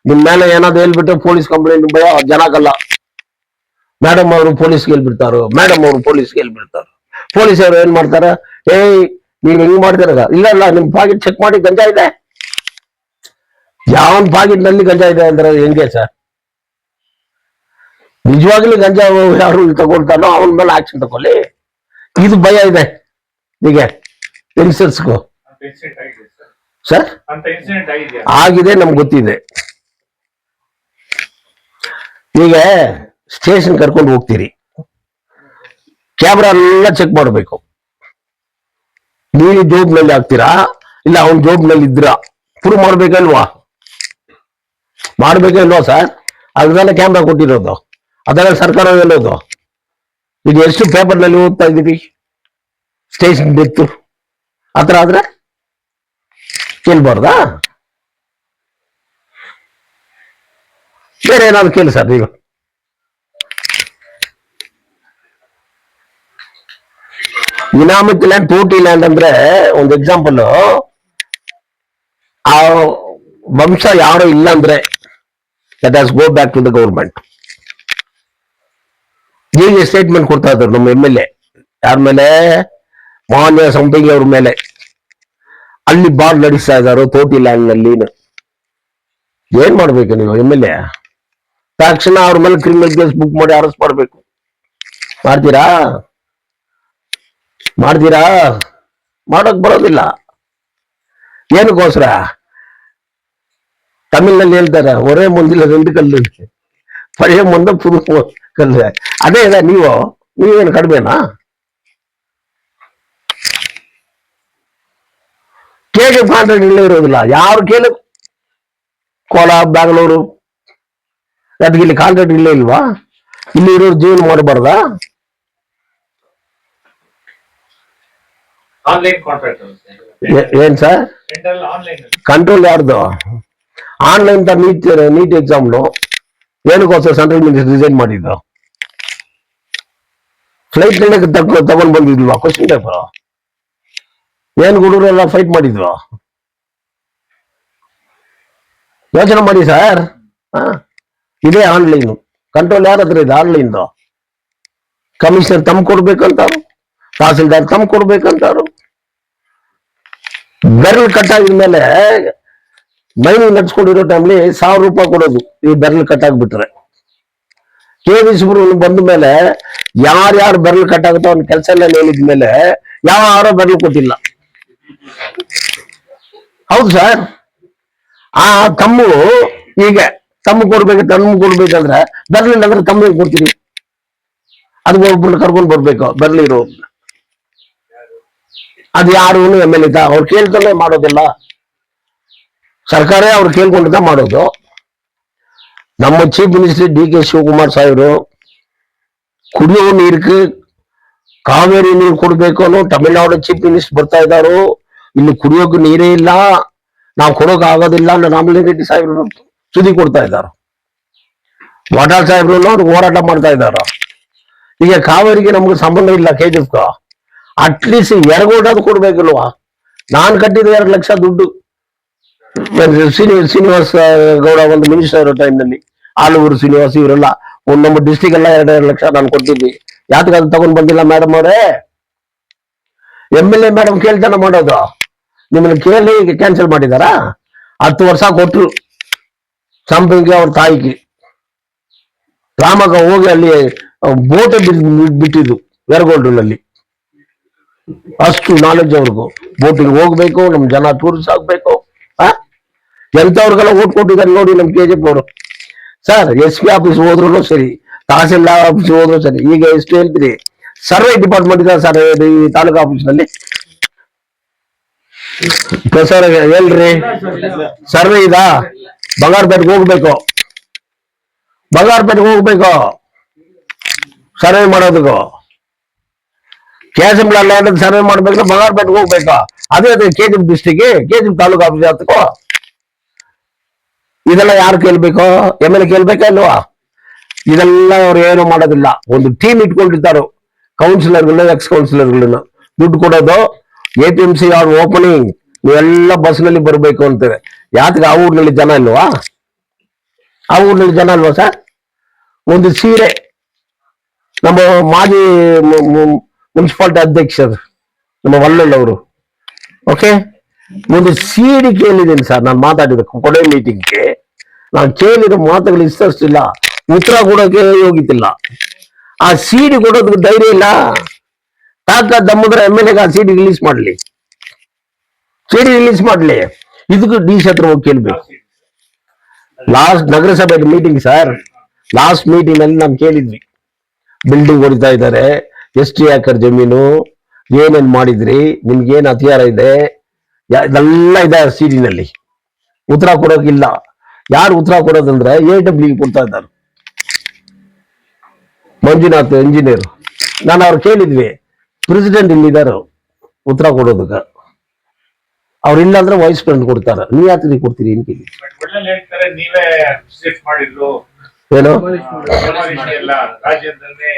ನಿಮ್ ಮೇಲೆ ಏನಾದ್ರು ಹೇಳ್ಬಿಟ್ಟು ಪೊಲೀಸ್ ಕಂಪ್ಲೇಂಟ್ ಭಯ ಜನಕ್ಕಲ್ಲ. ಮೇಡಮ್ ಅವರು ಪೊಲೀಸ್ಗೆ ಹೇಳ್ಬಿಡ್ತಾರೋ, ಮೇಡಮ್ ಅವರು ಪೊಲೀಸ್ಗೆ ಹೇಳ್ಬಿಡ್ತಾರೋ. ಪೊಲೀಸ್ ಅವರು ಏನ್ ಮಾಡ್ತಾರ? ಏಯ್ ನೀವ್ ಹೆಂಗ್ ಮಾಡ್ತೀರ? ಇಲ್ಲ ಇಲ್ಲ, ನಿಮ್ ಪಾಕೆಟ್ ಚೆಕ್ ಮಾಡಿ ಗಂಜಾ ಇದೆ. ಯಾವನ್ ಪಾಕೆಟ್ ನಲ್ಲಿ ಗಂಜಾ ಇದೆ ಅಂದ್ರೆ ಹೆಂಗೆ ಸರ್? ನಿಜವಾಗ್ಲೂ ಗಂಜಾ ಯಾರು ತಗೊಳ್ತಾನೋ ಅವನ ಮೇಲೆ ಆಕ್ಷನ್ ತಗೊಳ್ಳಿ. ಇದು ಭಯ ಇದೆ ಈಗ ಯಂಗ್ಸ್ಟರ್ಸ್ಗೂ. ಇನ್ಸಿಡೆಂಟ್ ಆಗಿದೆ ಸರ್, ಸರ್ ಅಂತ ಇನ್ಸಿಡೆಂಟ್ ಆಗಿದೆ. ಆಗಿದೆ, ನಮ್ಗೆ ಗೊತ್ತಿದೆ. ಈಗ ಸ್ಟೇಷನ್ ಕರ್ಕೊಂಡು ಹೋಗ್ತೀರಿ, ಕ್ಯಾಮ್ರಾ ಎಲ್ಲ ಚೆಕ್ ಮಾಡಬೇಕು. ನೀವು ಜೋಬ್ನಲ್ಲಿ ಹಾಕ್ತೀರಾ ಇಲ್ಲ ಅವನ್ ಜೋಬ್ನಲ್ಲಿ ಇದ್ದೀರಾ ಪ್ರೂವ್ ಮಾಡ್ಬೇಕಲ್ವಾ? ಮಾಡ್ಬೇಕಲ್ವಾ ಸರ್? ಅದನ್ನೆಲ್ಲ ಕ್ಯಾಮ್ರಾ ಕೊಟ್ಟಿರೋದು, ಅದೆಲ್ಲ ಸರ್ಕಾರ ಹೇಳೋದು. ಈಗ ಎಷ್ಟು ಪೇಪರ್ನಲ್ಲಿ ಓದ್ತಾ ಇದೀವಿ ಸ್ಟೇಷನ್ ಡೆತ್ತು ಆತರ ಆದ್ರೆ ಕೇಳ್ಬಾರ್ದಾ? ಬೇರೆ ಏನಾದ್ರು ಕೇಳಿ ಸರ್. ನೀವು ಇನಾಮಿಕ್ ಲ್ಯಾಂಡ್, ಟೋಟಿ ಲ್ಯಾಂಡ್ ಅಂದ್ರೆ ಒಂದು ಎಕ್ಸಾಂಪಲ್, ಆ ವಂಶ ಯಾರು ಇಲ್ಲ ಅಂದ್ರೆ that has go back to the government. ಹೀಗೆ ಸ್ಟೇಟ್ಮೆಂಟ್ ಕೊಡ್ತಾ ಇದ್ರು ನಮ್ಮ MLA. ಯಾರ ಮೇಲೆ? ಮಾನ್ಯ ಸಂಪಿಗೆ ಅವ್ರ ಮೇಲೆ. ಅಲ್ಲಿ ಬಾರ್ ನಡೆಸ್ತಾ ಇದ್ದಾರೋ ತೋಟಿ ಲ್ಯಾಂಡ್ ನಲ್ಲಿ. ಏನ್ ಮಾಡ್ಬೇಕು ನೀವು MLA? ತಕ್ಷಣ ಅವ್ರ ಮೇಲೆ ಕ್ರಿಮಿನಲ್ ಕೇಸ್ ಬುಕ್ ಮಾಡಿ ಅರೆಸ್ಟ್ ಮಾಡ್ಬೇಕು. ಮಾಡ್ತೀರಾ? ಮಾಡ್ತೀರಾ? ಮಾಡೋಕ್ ಬರೋದಿಲ್ಲ. ಏನಕ್ಕೋಸ್ಕರ? ತಮಿಳ್ನಲ್ಲಿ ಹೇಳ್ತಾರೆ, ಒರೇ ಮುಂದಿಲ್ಲ 2 ಕಲ್ಲು, ಪழைಯ ಮುಂದೆ ಪುದು ಕಲ್ಲು. ಅದೇ ಇದೆ. ನೀವೇನು ಕಡಿಮೆನಾ? ಕೇಳಿ ಕಾಂಟ್ರಾಕ್ಟ್ ಇಲ್ಲೇ ಇರೋದಿಲ್ಲ. ಯಾರು ಕೇಳಿ? ಕೋಲಾರ, ಬ್ಯಾಂಗ್ಳೂರು, ಅದಕ್ಕೆ ಇಲ್ಲಿ ಕಾಂಟ್ರಾಕ್ಟ್ ಇಲ್ಲೇ ಇಲ್ವಾ? ಇಲ್ಲಿ ಇರೋರು ಜೀವನ ಮಾಡಬಾರ್ದಾ? ಆನ್ಲೈನ್ ಕಾಂಟ್ರಾಕ್ಟ್ ಏನ್ ಸರ್? ಆನ್ಲೈನ್ ಕಂಟ್ರೋಲ್ ಯಾರ್ದು? ಆನ್ಲೈನ್ ನೀಟ್ ಎಕ್ಸಾಮ್ನು ಏನಕ್ಕೋಸ್ಕರ ಸೆಂಟ್ರಲ್ ಮಿನಿಸ್ಟರ್ ರಿಸೈನ್ ಮಾಡಿದ್ದು? ಫ್ಲೈಟ್ ತಗೊಂಡ್ ಬಂದಿದ್ವಾ ಕ್ವಶನ್ ಪೇಪರ್? ಏನ್ ಹುಡುಗರೆಲ್ಲ ಫೈಟ್ ಮಾಡಿದ್ವಾ? ಯೋಚನೆ ಮಾಡಿ ಸರ್. ಇದೇ ಆನ್ಲೈನ್ ಕಂಟ್ರೋಲ್ ಯಾರ ಹತ್ರ ಇದೆ? ಆನ್ಲೈನ್ ಕಮಿಷನರ್ ತಮ್ಮ ಕೊಡ್ಬೇಕಂತಾರು, ತಹಸೀಲ್ದಾರ್ ತಮ್ಮ ಕೊಡ್ಬೇಕಂತಾರು. ಬೆರಳು ಕಟ್ಟಾಗಿದ್ಮೇಲೆ ಮೈನಿಂಗ್ ನಡ್ಸ್ಕೊಂಡಿರೋ ಟೈಮ್ಲಿ 1000 ರೂಪಾಯಿ ಕೊಡೋದು ಈ ಬೆರಳು ಕಟ್ಟಾಗ್ಬಿಟ್ರೆ. KV ಬಂದ ಮೇಲೆ ಯಾರ್ಯಾರು ಬೆರಳು ಕಟ್ಟಾಗುತ್ತೋ ಅವ್ನ ಕೆಲಸ ಎಲ್ಲ ಹೇಳಿದ್ಮೇಲೆ ಯಾರೋ ಬೆರಳು ಕೊಟ್ಟಿಲ್ಲ. ಹೌದು ಸರ್. ಆ ತಮ್ಮು ಈಗ ತಮ್ಮ ಕೊಡ್ಬೇಕಂದ್ರೆ ಬೆರಳಿಲ್ಲ ಅಂದ್ರೆ ತಮ್ಮ ಕೊಡ್ತೀರಿ? ಅದು ಒಬ್ಬರು ಕರ್ಕೊಂಡು ಬರ್ಬೇಕು ಬೆರಳಿರೋ. ಅದು ಯಾರು MLA ಅವ್ರು ಕೇಳ್ದಲ್ಲೇ ಮಾಡೋದಿಲ್ಲ. ಸರ್ಕಾರ ಅವ್ರು ಕೇಳ್ಕೊಂಡಿದ್ದ ಮಾಡೋದು. ನಮ್ಮ ಚೀಫ್ ಮಿನಿಸ್ಟರ್ DK ಶಿವಕುಮಾರ್ ಸಾಹೇಬರು ಕುಡಿಯೋ ನೀರಿಗೆ ಕಾವೇರಿ ನೀರು ಕೊಡ್ಬೇಕು ಅನ್ನೋ ತಮಿಳ್ನಾಡು ಚೀಫ್ ಮಿನಿಸ್ಟರ್ ಬರ್ತಾ ಇದ್ದಾರೋ. ಇಲ್ಲಿ ಕುಡಿಯೋಕೆ ನೀರೇ ಇಲ್ಲ, ನಾವು ಕೊಡೋಕೆ ಆಗೋದಿಲ್ಲ ಅನ್ನೋ ರಾಮಲಿಂಗಾರೆಡ್ಡಿ ಸಾಹೇಬರು ಸುದ್ದಿ ಕೊಡ್ತಾ ಇದ್ದಾರೆ. ವಾಟಾಳ್ ಸಾಹೇಬ್ರು ಅವ್ರು ಹೋರಾಟ ಮಾಡ್ತಾ ಇದ್ದಾರೆ. ಈಗ ಕಾವೇರಿಗೆ ನಮ್ಗೆ ಸಂಬಂಧ ಇಲ್ಲ. KGF at least ಎರಗೋಟಾದ್ರು ಕೊಡ್ಬೇಕಲ್ವಾ? ನಾನ್ ಕಟ್ಟಿದ 2 ಲಕ್ಷ ದುಡ್ಡು ಶ್ರೀನಿವಾಸ ಗೌಡ ಒಂದು ಮಿನಿಸ್ಟರ್ ಇರೋ ಟೈಮ್ನಲ್ಲಿ, ಆಲೂರು ಶ್ರೀನಿವಾಸ್ ಇವರೆಲ್ಲ ನಮ್ಮ ಡಿಸ್ಟಿಕ್ ಎಲ್ಲ 2 ಲಕ್ಷ ನಾನು ಕೊಟ್ಟಿದ್ವಿ. ಯಾತಕ್ಕೆ ಅದು ತಗೊಂಡ್ ಬಂದಿಲ್ಲ ಮೇಡಮ್ ಅವರೇ? MLA ಮೇಡಮ್ ಕೇಳ್ತಾನೆ ಮಾಡೋದು. ನಿಮ್ಮನ್ನ ಕೇಳಿ ಕ್ಯಾನ್ಸಲ್ ಮಾಡಿದಾರ? 10 ವರ್ಷ ಕೊಟ್ರು ಸಂಪಿಗೆ ಅವ್ರ ತಾಯಿಗೆ. ರಾಮಗ ಹೋಗಿ ಅಲ್ಲಿ ಬೋಟ್ ಬಿಟ್ಟಿದ್ದು ವೆರಗೋಲ್ಡ್ನಲ್ಲಿ. ಅಷ್ಟು ನಾಲೆಜ್ ಅವ್ರಿಗೂ. ಬೋಟಿಗೆ ಹೋಗ್ಬೇಕು, ನಮ್ ಜನ ಟೂರಿಸ್ಟ್ ಆಗ್ಬೇಕು. ಎಂತವ್ರಿಗೆಲ್ಲ ಓಟ್ ಕೊಟ್ಟಿದ್ದಾರೆ ನೋಡಿ ನಮ್ KGF ಅವರು. ಸರ್ ಎಸ್ ಪಿ ಆಫೀಸ್ ಹೋದ್ರು ಸರಿ, ತಹಸೀಲ್ದಾರ್ ಆಫೀಸ್ ಹೋದ್ರು ಸರಿ, ಈಗ ಎಷ್ಟು ಹೇಳ್ತೀರಿ? ಸರ್ವೆ ಡಿಪಾರ್ಟ್ಮೆಂಟ್ ಇದೆ ಸರ್ ಈ ತಾಲೂಕು ಆಫೀಸ್ನಲ್ಲಿ. ಸರ್ ಹೇಳ್ರಿ, ಸರ್ವೆ ಇದಾ? ಬಂಗಾರಪೇಟೆಗೆ ಹೋಗ್ಬೇಕು, ಬಂಗಾರಪೇಟೆಗೆ ಹೋಗ್ಬೇಕು ಸರ್ವೆ ಮಾಡೋದಕ್ಕೂ. ಕೇಸಂಬಳ ಲ್ಯಾಂಡ್ ಸರ್ವೆ ಮಾಡ್ಬೇಕು, ಬಂಗಾರಪೇಟೆಗೆ ಹೋಗ್ಬೇಕು. ಅದೇ ಕೆಜಿಎಫ್ ಡಿಸ್ಟಿಕ್, ಕೆಜಿಎಫ್ ತಾಲೂಕು ಆಫೀಸ್ ಹತ್ತಕ್ಕೋ. ಇದೆಲ್ಲ ಯಾರು ಕೇಳ್ಬೇಕು? MLA ಕೇಳ್ಬೇಕಾ ಇಲ್ವಾ? ಇದೆಲ್ಲ ಅವ್ರು ಏನು ಮಾಡೋದಿಲ್ಲ. ಒಂದು ಟೀಮ್ ಇಟ್ಕೊಂಡಿರ್ತಾರೋ ಕೌನ್ಸಿಲರ್ಗಳನ್ನ, ಎಕ್ಸ್ ಕೌನ್ಸಿಲರ್ಗಳನ್ನ ದುಡ್ಡು ಕೊಡೋದು. APMC ಆರ್ ಓಪನಿಂಗ್, ನೀವೆಲ್ಲ ಬಸ್ನಲ್ಲಿ ಬರ್ಬೇಕು ಅಂತಾರೆ. ಯಾತಕ್ಕೆ ಆ ಊರಿನಲ್ಲಿ ಜನ ಇಲ್ವಾ? ಆ ಊರಿನಲ್ಲಿ ಜನ ಅಲ್ವಾ ಸರ್? ಒಂದು ಸೀರೆ ನಮ್ಮ ಮಾಜಿ ಮುನ್ಸಿಪಾಲಿಟಿ ಅಧ್ಯಕ್ಷರು ನಮ್ಮ ವಲ್ಲಳ್ಳವರು, ಓಕೆ, ಒಂದು ಸೀರೆ ಕೇಳಿದ್ದೀನಿ ಸರ್. ನಾನು ಮಾತಾಡಿದ ಕೊಡೆ ಮೀಟಿಂಗ್ಗೆ ನಾನು ಕೇಳಿದ ಮಾತುಗಳು ಇಷ್ಟಷ್ಟಿಲ್ಲ, ಉತ್ತರ ಕೊಡೋಕೆ ಯೋಗ್ಯತಿಲ್ಲ. ಆ ಸೀಡಿ ಕೊಡೋದಕ್ಕೆ ಧೈರ್ಯ ಇಲ್ಲ. ತಾಕ ದಮ್ಮದ್ರ MLA ಆ ಸೀಡಿ ರಿಲೀಸ್ ಮಾಡ್ಲಿ, ಸೀಡಿ ರಿಲೀಸ್ ಮಾಡ್ಲಿ. ಇದಕ್ಕೂ DC ಹತ್ರ ಹೋಗಿ ಕೇಳ್ಬೇಕು. ಲಾಸ್ಟ್ ನಗರಸಭೆ ಮೀಟಿಂಗ್ ಸರ್, ಲಾಸ್ಟ್ ಮೀಟಿಂಗ್ ನಲ್ಲಿ ನಾನು ಕೇಳಿದ್ವಿ, ಬಿಲ್ಡಿಂಗ್ ಹೊಡಿತಾ ಇದ್ದಾರೆ, ಎಷ್ಟು ಏಕರ್ ಜಮೀನು, ಏನೇನ್ ಮಾಡಿದ್ರಿ, ನಿಮ್ಗೇನ್ ಅಧಿಕಾರ ಇದೆ, ಇದೆಲ್ಲ ಇದೆ ಸೀಡಿನಲ್ಲಿ. ಉತ್ತರ ಕೊಡೋಕಿಲ್ಲ. ಯಾರು ಉತ್ತರ ಕೊಡೋದಂದ್ರೆ AW ಕೊಡ್ತಾ ಇದ್ದಾರೆ, ಮಂಜುನಾಥ್ ಇಂಜಿನಿಯರ್. ನಾನು ಅವ್ರು ಕೇಳಿದ್ವಿ, ಪ್ರೆಸಿಡೆಂಟ್ ಇಲ್ಲಿದ್ದಾರೆ ಉತ್ತರ ಕೊಡೋದಕ್ಕೆ. ಅವ್ರು ಇಲ್ಲ ಅಂದ್ರೆ ವೈಸ್ ಪ್ರೆಸಿಡೆಂಟ್ ಕೊಡ್ತಾರೆ. ನೀವ್ ಯಾತ್ರಿ ಕೊಡ್ತೀರಿ ಏನ್ ಕೇಳಿ? ಒಳ್ಳೆ ಹೇಳ್ತಾರೆ ನೀವೇ ವಿಸಿಟ್ ಮಾಡಿದ್ರು, ಏನು ಎಲ್ಲ ರಾಜ್ಯದನ್ನೇ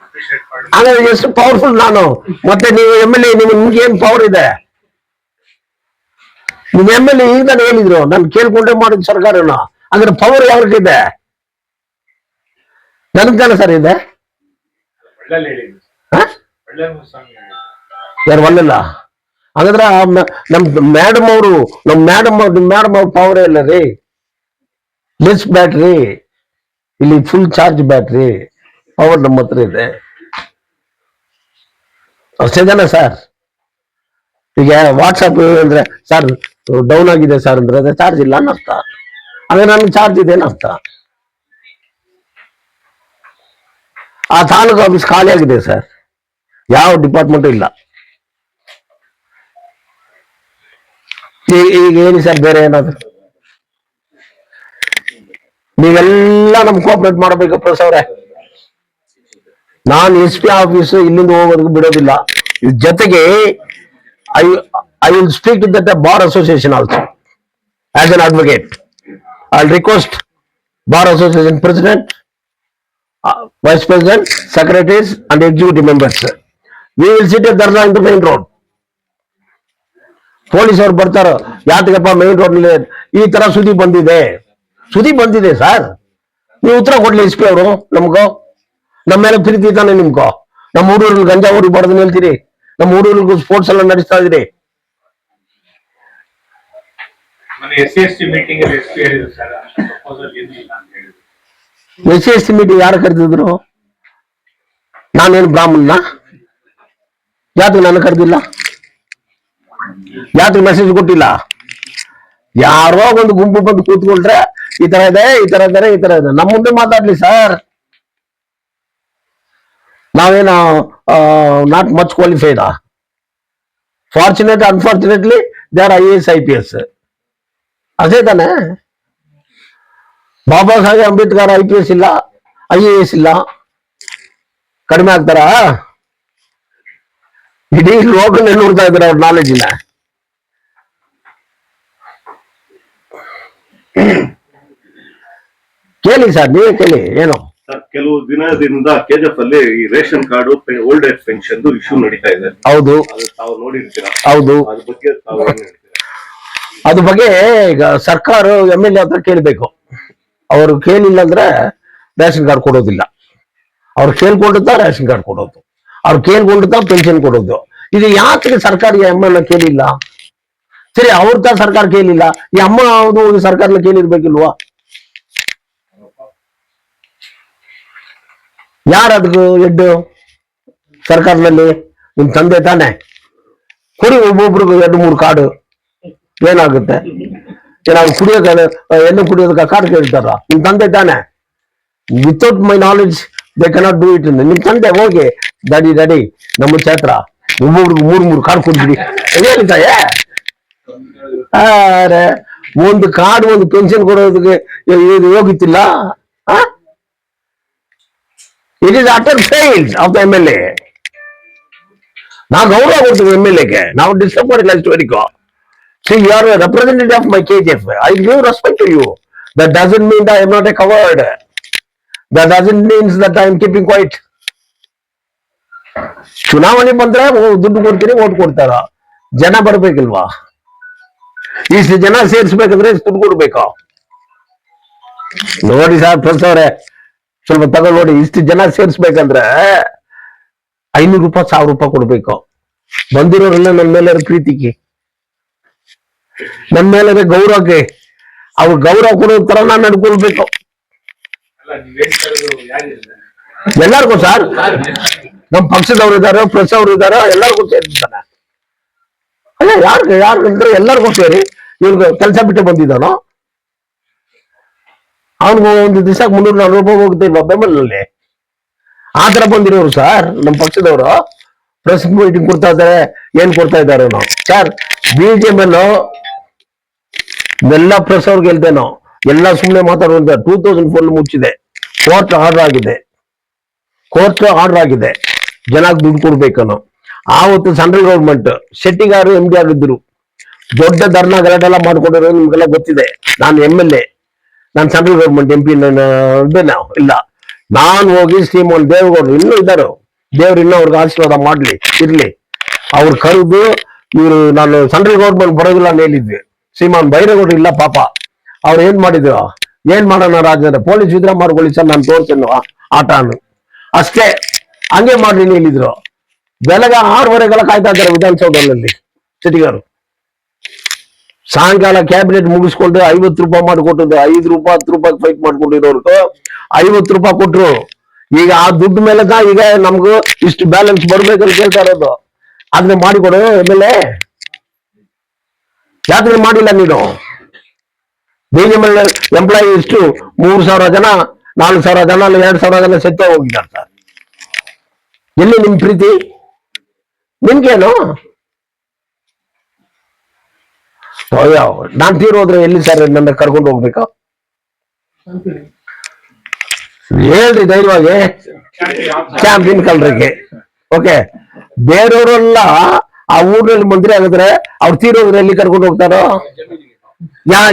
ಅಪ್ರಿಶಿಯೇಟ್ ಮಾಡಿದ್ರು. ಹಾಗಾದ್ರೆ ಎಷ್ಟು ಪವರ್ಫುಲ್ ನಾನು? ಮತ್ತೆ ನೀವು MLA, ನಿಮ್ಗೆ ಏನ್ ಪವರ್ ಇದೆ? ನಿಮ್ MLA ಈಗ ನಾನು ಹೇಳಿದ್ರು, ನಾನು ಕೇಳ್ಕೊಂಡೆ ಮಾಡಿದ ಸರ್ಕಾರನ. ಅಂದ್ರೆ ಪವರ್ ಯಾವ್ರಿಗಿದೆ? ನನಗ್ ತಾನೆ ಸರ್ ಇದೆ. ಒಳ್ಳೆ ಹೇಳಿದ್ರು, ಹ? ಒಳ್ಳೆ ಸ್ವಾಮಿ ಹೇಳಿದ್ರು. ಯಾರು ಒಳ್ಳೆಲ್ಲ? ಹಾಗಾದ್ರೆ ನಮ್ ಮೇಡಮ್ ಅವರು, ನಮ್ ಮೇಡಮ್ ಅವ್ರ ಪವರ್ ಇಲ್ಲ ರೀ. ಲೆಸ್ ಬ್ಯಾಟ್ರಿ, ಇಲ್ಲಿ ಫುಲ್ ಚಾರ್ಜ್ ಬ್ಯಾಟ್ರಿ ಪವರ್ ನಮ್ಮ ಹತ್ರ ಇದೆ. ಅಷ್ಟೇ ಜನ ಸರ್. ಈಗ ವಾಟ್ಸಪ್ ಅಂದ್ರೆ ಸರ್ ಡೌನ್ ಆಗಿದೆ ಸರ್ ಅಂದ್ರೆ ಅದೇ ಚಾರ್ಜ್ ಇಲ್ಲ ಅನ್ನರ್ಥ. ಹಾಗೆ ನನ್ಗೆ ಚಾರ್ಜ್ ಇದೆ ಅನ್ನರ್ಥ. ಆ ತಾಲೂಕು ಆಫೀಸ್ ಖಾಲಿ ಆಗಿದೆ ಸರ್, ಯಾವ ಡಿಪಾರ್ಟ್ಮೆಂಟ್ ಇಲ್ಲ. ಈಗ ಏನಿ ಸರ್ ಬೇರೆ ಏನಾದ್ರು? ನೀವೆಲ್ಲ ನಮ್ ಕೋಆಪರೇಟ್ ಮಾಡಬೇಕು ಪ್ರೊಫೆಸರ್ ಅವರೇ. ನಾನು SP ಆಫೀಸ್ ಇಲ್ಲಿಂದ ಹೋಗೋದಕ್ಕೆ ಬಿಡೋದಿಲ್ಲ. ಇದ್ರ ಜೊತೆಗೆ I will speak with that bar association also as an advocate. I will request bar association president, vice president, secretaries and executive members. We will sit at Dharna in the main road. Police ಅವ್ರು ಬರ್ತಾರ, ಯಾತಕಪ್ಪ main road ನಲ್ಲಿ ಈ ತರ ಸುದ್ದಿ ಬಂದಿದೆ sir, ನೀವು ಉತ್ತರ ಕೊಡ್ಲಿ SP ಅವರು. ನಮ್ಗೋ ನಮ್ಮ ಮೇಲೆ ಪ್ರೀತಿ ತಾನೆ ನಿಮ್ಗೋ? ನಮ್ಮ ಹುಡುಗರು ಗಂಜಾ ಊರಿಗೆ ಬಡದನ್ನ ಹೇಳ್ತೀರಿ, ನಮ್ಮ ಹುಡುಗರಿಗೂ ಸ್ಪೋರ್ಟ್ಸ್ ಎಲ್ಲ ನಡೆಸ್ತಾ ಇದ್ರಿ. SC ಮೀಟಿಂಗ್ ಅಲ್ಲಿ SP ಹೇಳಿದ್ರು ಸರ್, ಪ್ರಪೋಸಲ್ ಏನಿಲ್ಲ ಅಂತ ಹೇಳಿದ್ರು. SC ಮೀಟಿಂಗ್ ಯಾರು ಕರೆದಿದ್ರು? ನಾನೇನು ಬ್ರಾಹ್ಮಣ? ಯಾತಕ್ಕೆ ನಾನು ಕರೆದಿಲ್ಲ? ಯಾತಕ್ಕೆ ಮೆಸೇಜ್ ಕೊಟ್ಟಿಲ್ಲ? ಯಾರೋ ಒಂದು ಗುಂಪು ಬಂದು ಕೂತ್ಕೊಂಡ್ರೆ ಈ ತರ ಇದೆ, ಈ ತರ ಇದಾರೆ, ಈ ತರ ಇದೆ, ನಮ್ಮ ಮುಂದೆ ಮಾತಾಡ್ಲಿ ಸರ್. ನಾವೇನು not much qualified? Fortunate unfortunately they are IAS IPS. ಅದೇ ತಾನೆ. ಬಾಬಾ ಸಾಹೇಬ್ ಅಂಬೇಡ್ಕರ್ IPS ಇಲ್ಲ, IAS ಇಲ್ಲ, ಕಡಿಮೆ ಆಗ್ತಾರ? ಇಡೀ ಲೋಕನೇ ನೋಡ್ತಾ ಇದ್ದಾರೆ ಅವ್ರ ನಾಲೆಜಿನ. ಕೇಳಿ ಸರ್, ನೀವೇ ಕೇಳಿ. ಏನು ಕೆಲವು ದಿನದಿಂದ KGF ಅಲ್ಲಿ ಈ ration card old age pension issue ನಡೀತಾ ಇದೆ. ಹೌದು, ತಾವು ನೋಡಿರ್ತೀರಾ? ಹೌದು. ಅದ್ರ ಬಗ್ಗೆ ತಾವು ಏನ್ ಹೇಳ್ತೀರಾ? ಅದ್ರ ಬಗ್ಗೆ ಈಗ ಸರ್ಕಾರ MLA ಹತ್ರ ಕೇಳಬೇಕು. ಅವರು ಕೇಳಿಲ್ಲ ಅಂದ್ರೆ ರೇಷನ್ ಕಾರ್ಡ್ ಕೊಡೋದಿಲ್ಲ. ಅವ್ರು ಕೇಳ್ಕೊಂಡಿದ್ದ ರೇಷನ್ ಕಾರ್ಡ್ ಕೊಡೋದು, ಅವ್ರು ಕೇಳ್ಕೊಂಡಿದ್ದ ಪೆನ್ಷನ್ ಕೊಡೋದು. ಇದು ಯಾಕೆ ಸರ್ಕಾರ MLA ಕೇಳಿಲ್ಲ? ಸರಿ, ಅವ್ರ ತರ ಸರ್ಕಾರ ಕೇಳಿಲ್ಲ, ಈ ಅಮ್ಮ ಯಾವುದು ಸರ್ಕಾರ ಕೇಳಿರ್ಬೇಕಿಲ್ವಾ? ಯಾರದಕ್ಕೂ ಹೆಡ್ ಸರ್ಕಾರದಲ್ಲಿ? ನಿಮ್ ತಂದೆ ತಾನೆ. ಕೊಡಿ ಒಬ್ಬೊಬ್ರಿಗೂ 2-3 ಕಾರ್ಡು, ಏನಾಗುತ್ತೆ? ಏನಾದ್ರು ಕುಡಿಯೋಕೆ ಎಣ್ಣೆ ಕುಡಿಯೋದಕ್ಕೆ ಕಾರ್ಡ್ ಕೇಳ್ತಾರ ನಿಮ್ ತಂದೆ ತಾನೆ without my knowledge they cannot do it ನಿಮ್ ತಂದೆ ಹೋಗಿ ಡ್ಯಾಡಿ ನಮ್ಮ ಛಾತ್ರ ಒಬ್ಬೊಬ್ರಿಗೆ 3 ಕಾರ್ಡ್ ಕೊಡ್ಬಿಡಿ ಹೇಳ್ತಾಯೇ ಅರೆ ಒಂದು ಕಾರ್ಡ್ ಒಂದು ಪೆನ್ಷನ್ ಕೊಡೋದಕ್ಕೆ ಇದು ಹೋಗಿತ್ತಿಲ್ಲ it is utter fail of the MLA. ನಾವು ಗೌರವ ಕೊಡ್ತೀವಿ MLAಗೆ, ನಾವು ಡಿಸ್ಟರ್ಬ್ ಮಾಡಿಲ್ಲ ಇಷ್ಟವರೆಗೂ. See, you are a representative of my KGF. I give respect to you. That doesn't mean that I am not a coward. That doesn't mean that I am keeping quiet. ಚುನಾವಣೆ ಬಂದ್ರೆ ದುಡ್ಡು ಕೊಡ್ತೀನಿ vote ಕೊಡ್ತಾರ, ಜನ ಬರ್ಬೇಕಿಲ್ವಾ? ಇಷ್ಟು ಜನ ಸೇರಿಸ್ಬೇಕಂದ್ರೆ ದುಡ್ಡು ಕೊಡ್ಬೇಕು. ನೋಡಿ ಸರ್ ಪ್ರೆಸ್ ಅವರೇ, ಸ್ವಲ್ಪ ತಗೊಂಡ್ ನೋಡಿ, ಇಷ್ಟು ಜನ ಸೇರಿಸ್ಬೇಕಂದ್ರೆ 500 ರೂಪಾಯಿ 1000 ರೂಪಾಯಿ ಕೊಡ್ಬೇಕು. ಬಂದಿರೋರೆಲ್ಲ ನನ್ನ ಮೇಲೆ ಪ್ರೀತಿಗೆ, ನನ್ನ ಮೇಲೆ ಗೌರವಕ್ಕೆ, ಅವ್ರು ಗೌರವ ಕೊಡೋ ತರ ನಾನು ನಡ್ಕೊಳ್ಬೇಕು. ಅಲ್ಲ ನೀವ್ ಹೇಳ್ತಾ ಇರೋದು ಯಾರಿಲ್ಲ? ಎಲ್ಲಾರ್ಗು ಸರ್, ನಮ್ ಪಕ್ಷದವ್ರು ಇದಾರೆ, ಪ್ರೆಸ್ ಅವ್ರು ಇದಾರೆ, ಎಲ್ಲಾರ್ಗು ಸೇರಿದ್ದಾನೆ. ಅಲ್ಲ ಯಾರ್ಗಂದ್ರೆ ಎಲ್ಲರಿಗೂ ಸೇರಿ ಇವ್ರಿಗೆ ಕೆಲಸ ಬಿಟ್ಟು ಬಂದಿದ್ದಾನೋ ಅವನಿಗೆ ಒಂದು ದಿವಸಕ್ಕೆ 300-400 ರೂಪಾಯಿ ಹೋಗ್ತೇವೆ ಬೆಂಬಲಲ್ಲಿ. ಆ ತರ ಬಂದಿರೋರು ಸರ್ ನಮ್ಮ ಪಕ್ಷದವರು. ಪ್ರೆಸ್ ಮೀಟಿಂಗ್ ಕೊಡ್ತಾ ಇದ್ದಾರೆ, ಏನ್ ಕೊಡ್ತಾ ಇದ್ದಾರೆ ನಾವು ಸರ್? BJP ಎಲ್ಲ ಪ್ರೆಸ್ ಅವ್ರಿಗೆ ಹೇಳ್ತೇವೆ ನಾವು, ಎಲ್ಲ ಸುಮ್ಮನೆ ಮಾತಾಡುವಂತ. 2004 ಮುಚ್ಚಿದೆ, ಕೋರ್ಟ್ ಆರ್ಡರ್ ಆಗಿದೆ, ಜನಕ್ಕೆ ದುಡ್ಡು ಕೊಡ್ಬೇಕನ್ನೋ. ಆವತ್ತು ಸೆಂಟ್ರಲ್ ಗೌರ್ಮೆಂಟ್ ಶೆಟ್ಟಿಗಾರು MD ಆಗಿದ್ರು, ದೊಡ್ಡ ಧರ್ನಾ ಗಲಾಟೆ ಎಲ್ಲ ಮಾಡ್ಕೊಂಡಿರೋ ನಿಮ್ಗೆಲ್ಲ ಗೊತ್ತಿದೆ. ನಾನು MLA, ನಾನು ಸೆಂಟ್ರಲ್ ಗೌರ್ಮೆಂಟ್ MP ಇಲ್ಲ. ನಾನು ಹೋಗಿ ಶ್ರೀಮೋಹನ್ ದೇವೇಗೌಡರು ಇನ್ನೂ ಇದ್ದಾರೆ, ದೇವ್ರು ಇನ್ನೂ ಅವ್ರಿಗೆ ಆಶೀರ್ವಾದ ಇರ್ಲಿ, ಅವ್ರು ಕರೆದು ಇವರು ನಾನು ಸೆಂಟ್ರಲ್ ಗೌರ್ಮೆಂಟ್ ಬರೋದಿಲ್ಲ ಅಂತ ಹೇಳಿದ್ವಿ. ಶ್ರೀಮಾನ್ ಬೈರೇಗೌಡರು ಇಲ್ಲ ಪಾಪ, ಅವ್ರು ಏನ್ ಮಾಡಿದ್ರು, ಏನ್ ಮಾಡೋಣ ರಾಜ್ಯದ ಪೊಲೀಸ್ ಇದ್ರೆ ಮಾಡ್ಕೊಳ್ಳಿ ಸರ್, ನಾನು ತೋರ್ಸೇನು ಆಟನು ಅಷ್ಟೇ, ಹಂಗೆ ಮಾಡ್ರಿ ಹೇಳಿದ್ರು. ಬೆಳಗ್ಗೆ 6:30 ಕಾಯ್ತಾ ಇದ್ದಾರೆ ವಿಧಾನಸೌಧದಲ್ಲಿ ಶೆಟ್ಟಿಗಾರು. ಸಾಯಂಕಾಲ ಕ್ಯಾಬಿನೆಟ್ ಮುಗಿಸ್ಕೊಂಡು 50 ರೂಪಾಯಿ ಮಾಡಿಕೊಟ್ಟಿದ್ದು, 5 ರೂಪಾಯಿ 10 ರೂಪಾಯಿ ಫೈಟ್ ಮಾಡ್ಕೊಂಡಿರೋರ್ಗು 50 ರೂಪಾಯಿ ಕೊಟ್ರು. ಈಗ ಆ ದುಡ್ಡು ಮೇಲೆ ಈಗ ನಮ್ಗೂ ಇಷ್ಟು ಬ್ಯಾಲೆನ್ಸ್ ಬರ್ಬೇಕಂತ ಕೇಳ್ತಾ ಇರೋದು. ಅದನ್ನ ಮಾಡಿಕೊಡು MLA, ಯಾಕೆ ಮಾಡಿಲ್ಲ ನೀನು? BJP ಎಂಪ್ಲಾಯಿ ಇಷ್ಟು 3000 ಜನ 4000 ಜನ 2000 ಜನ ಸತ್ತ ಹೋಗಿದ್ದಾರೆ ಸರ್. ಎಲ್ಲಿ ನಿಮ್ ಪ್ರೀತಿ? ನಿಮ್ಗೇನು? ನಾನ್ ತೀರೋದ್ರೆ ಎಲ್ಲಿ ಸರ್ ನನ್ನ ಕರ್ಕೊಂಡು ಹೋಗ್ಬೇಕಾ? ಹೇಳ್ರಿ ಧೈರ್ಯವಾಗಿ, ಚಾಂಪಿಯನ್ ಕಲ್ರಿಗೆ. ಓಕೆ, ಬೇರೆಯವರೆಲ್ಲ ಆ ಊರಲ್ಲಿ ಮಂತ್ರಿ ಆಗಿದ್ರೆ ಅವ್ರು ತೀರೋದ್ರೆ ಎಲ್ಲಿ ಕರ್ಕೊಂಡು ಹೋಗ್ತಾರೋ?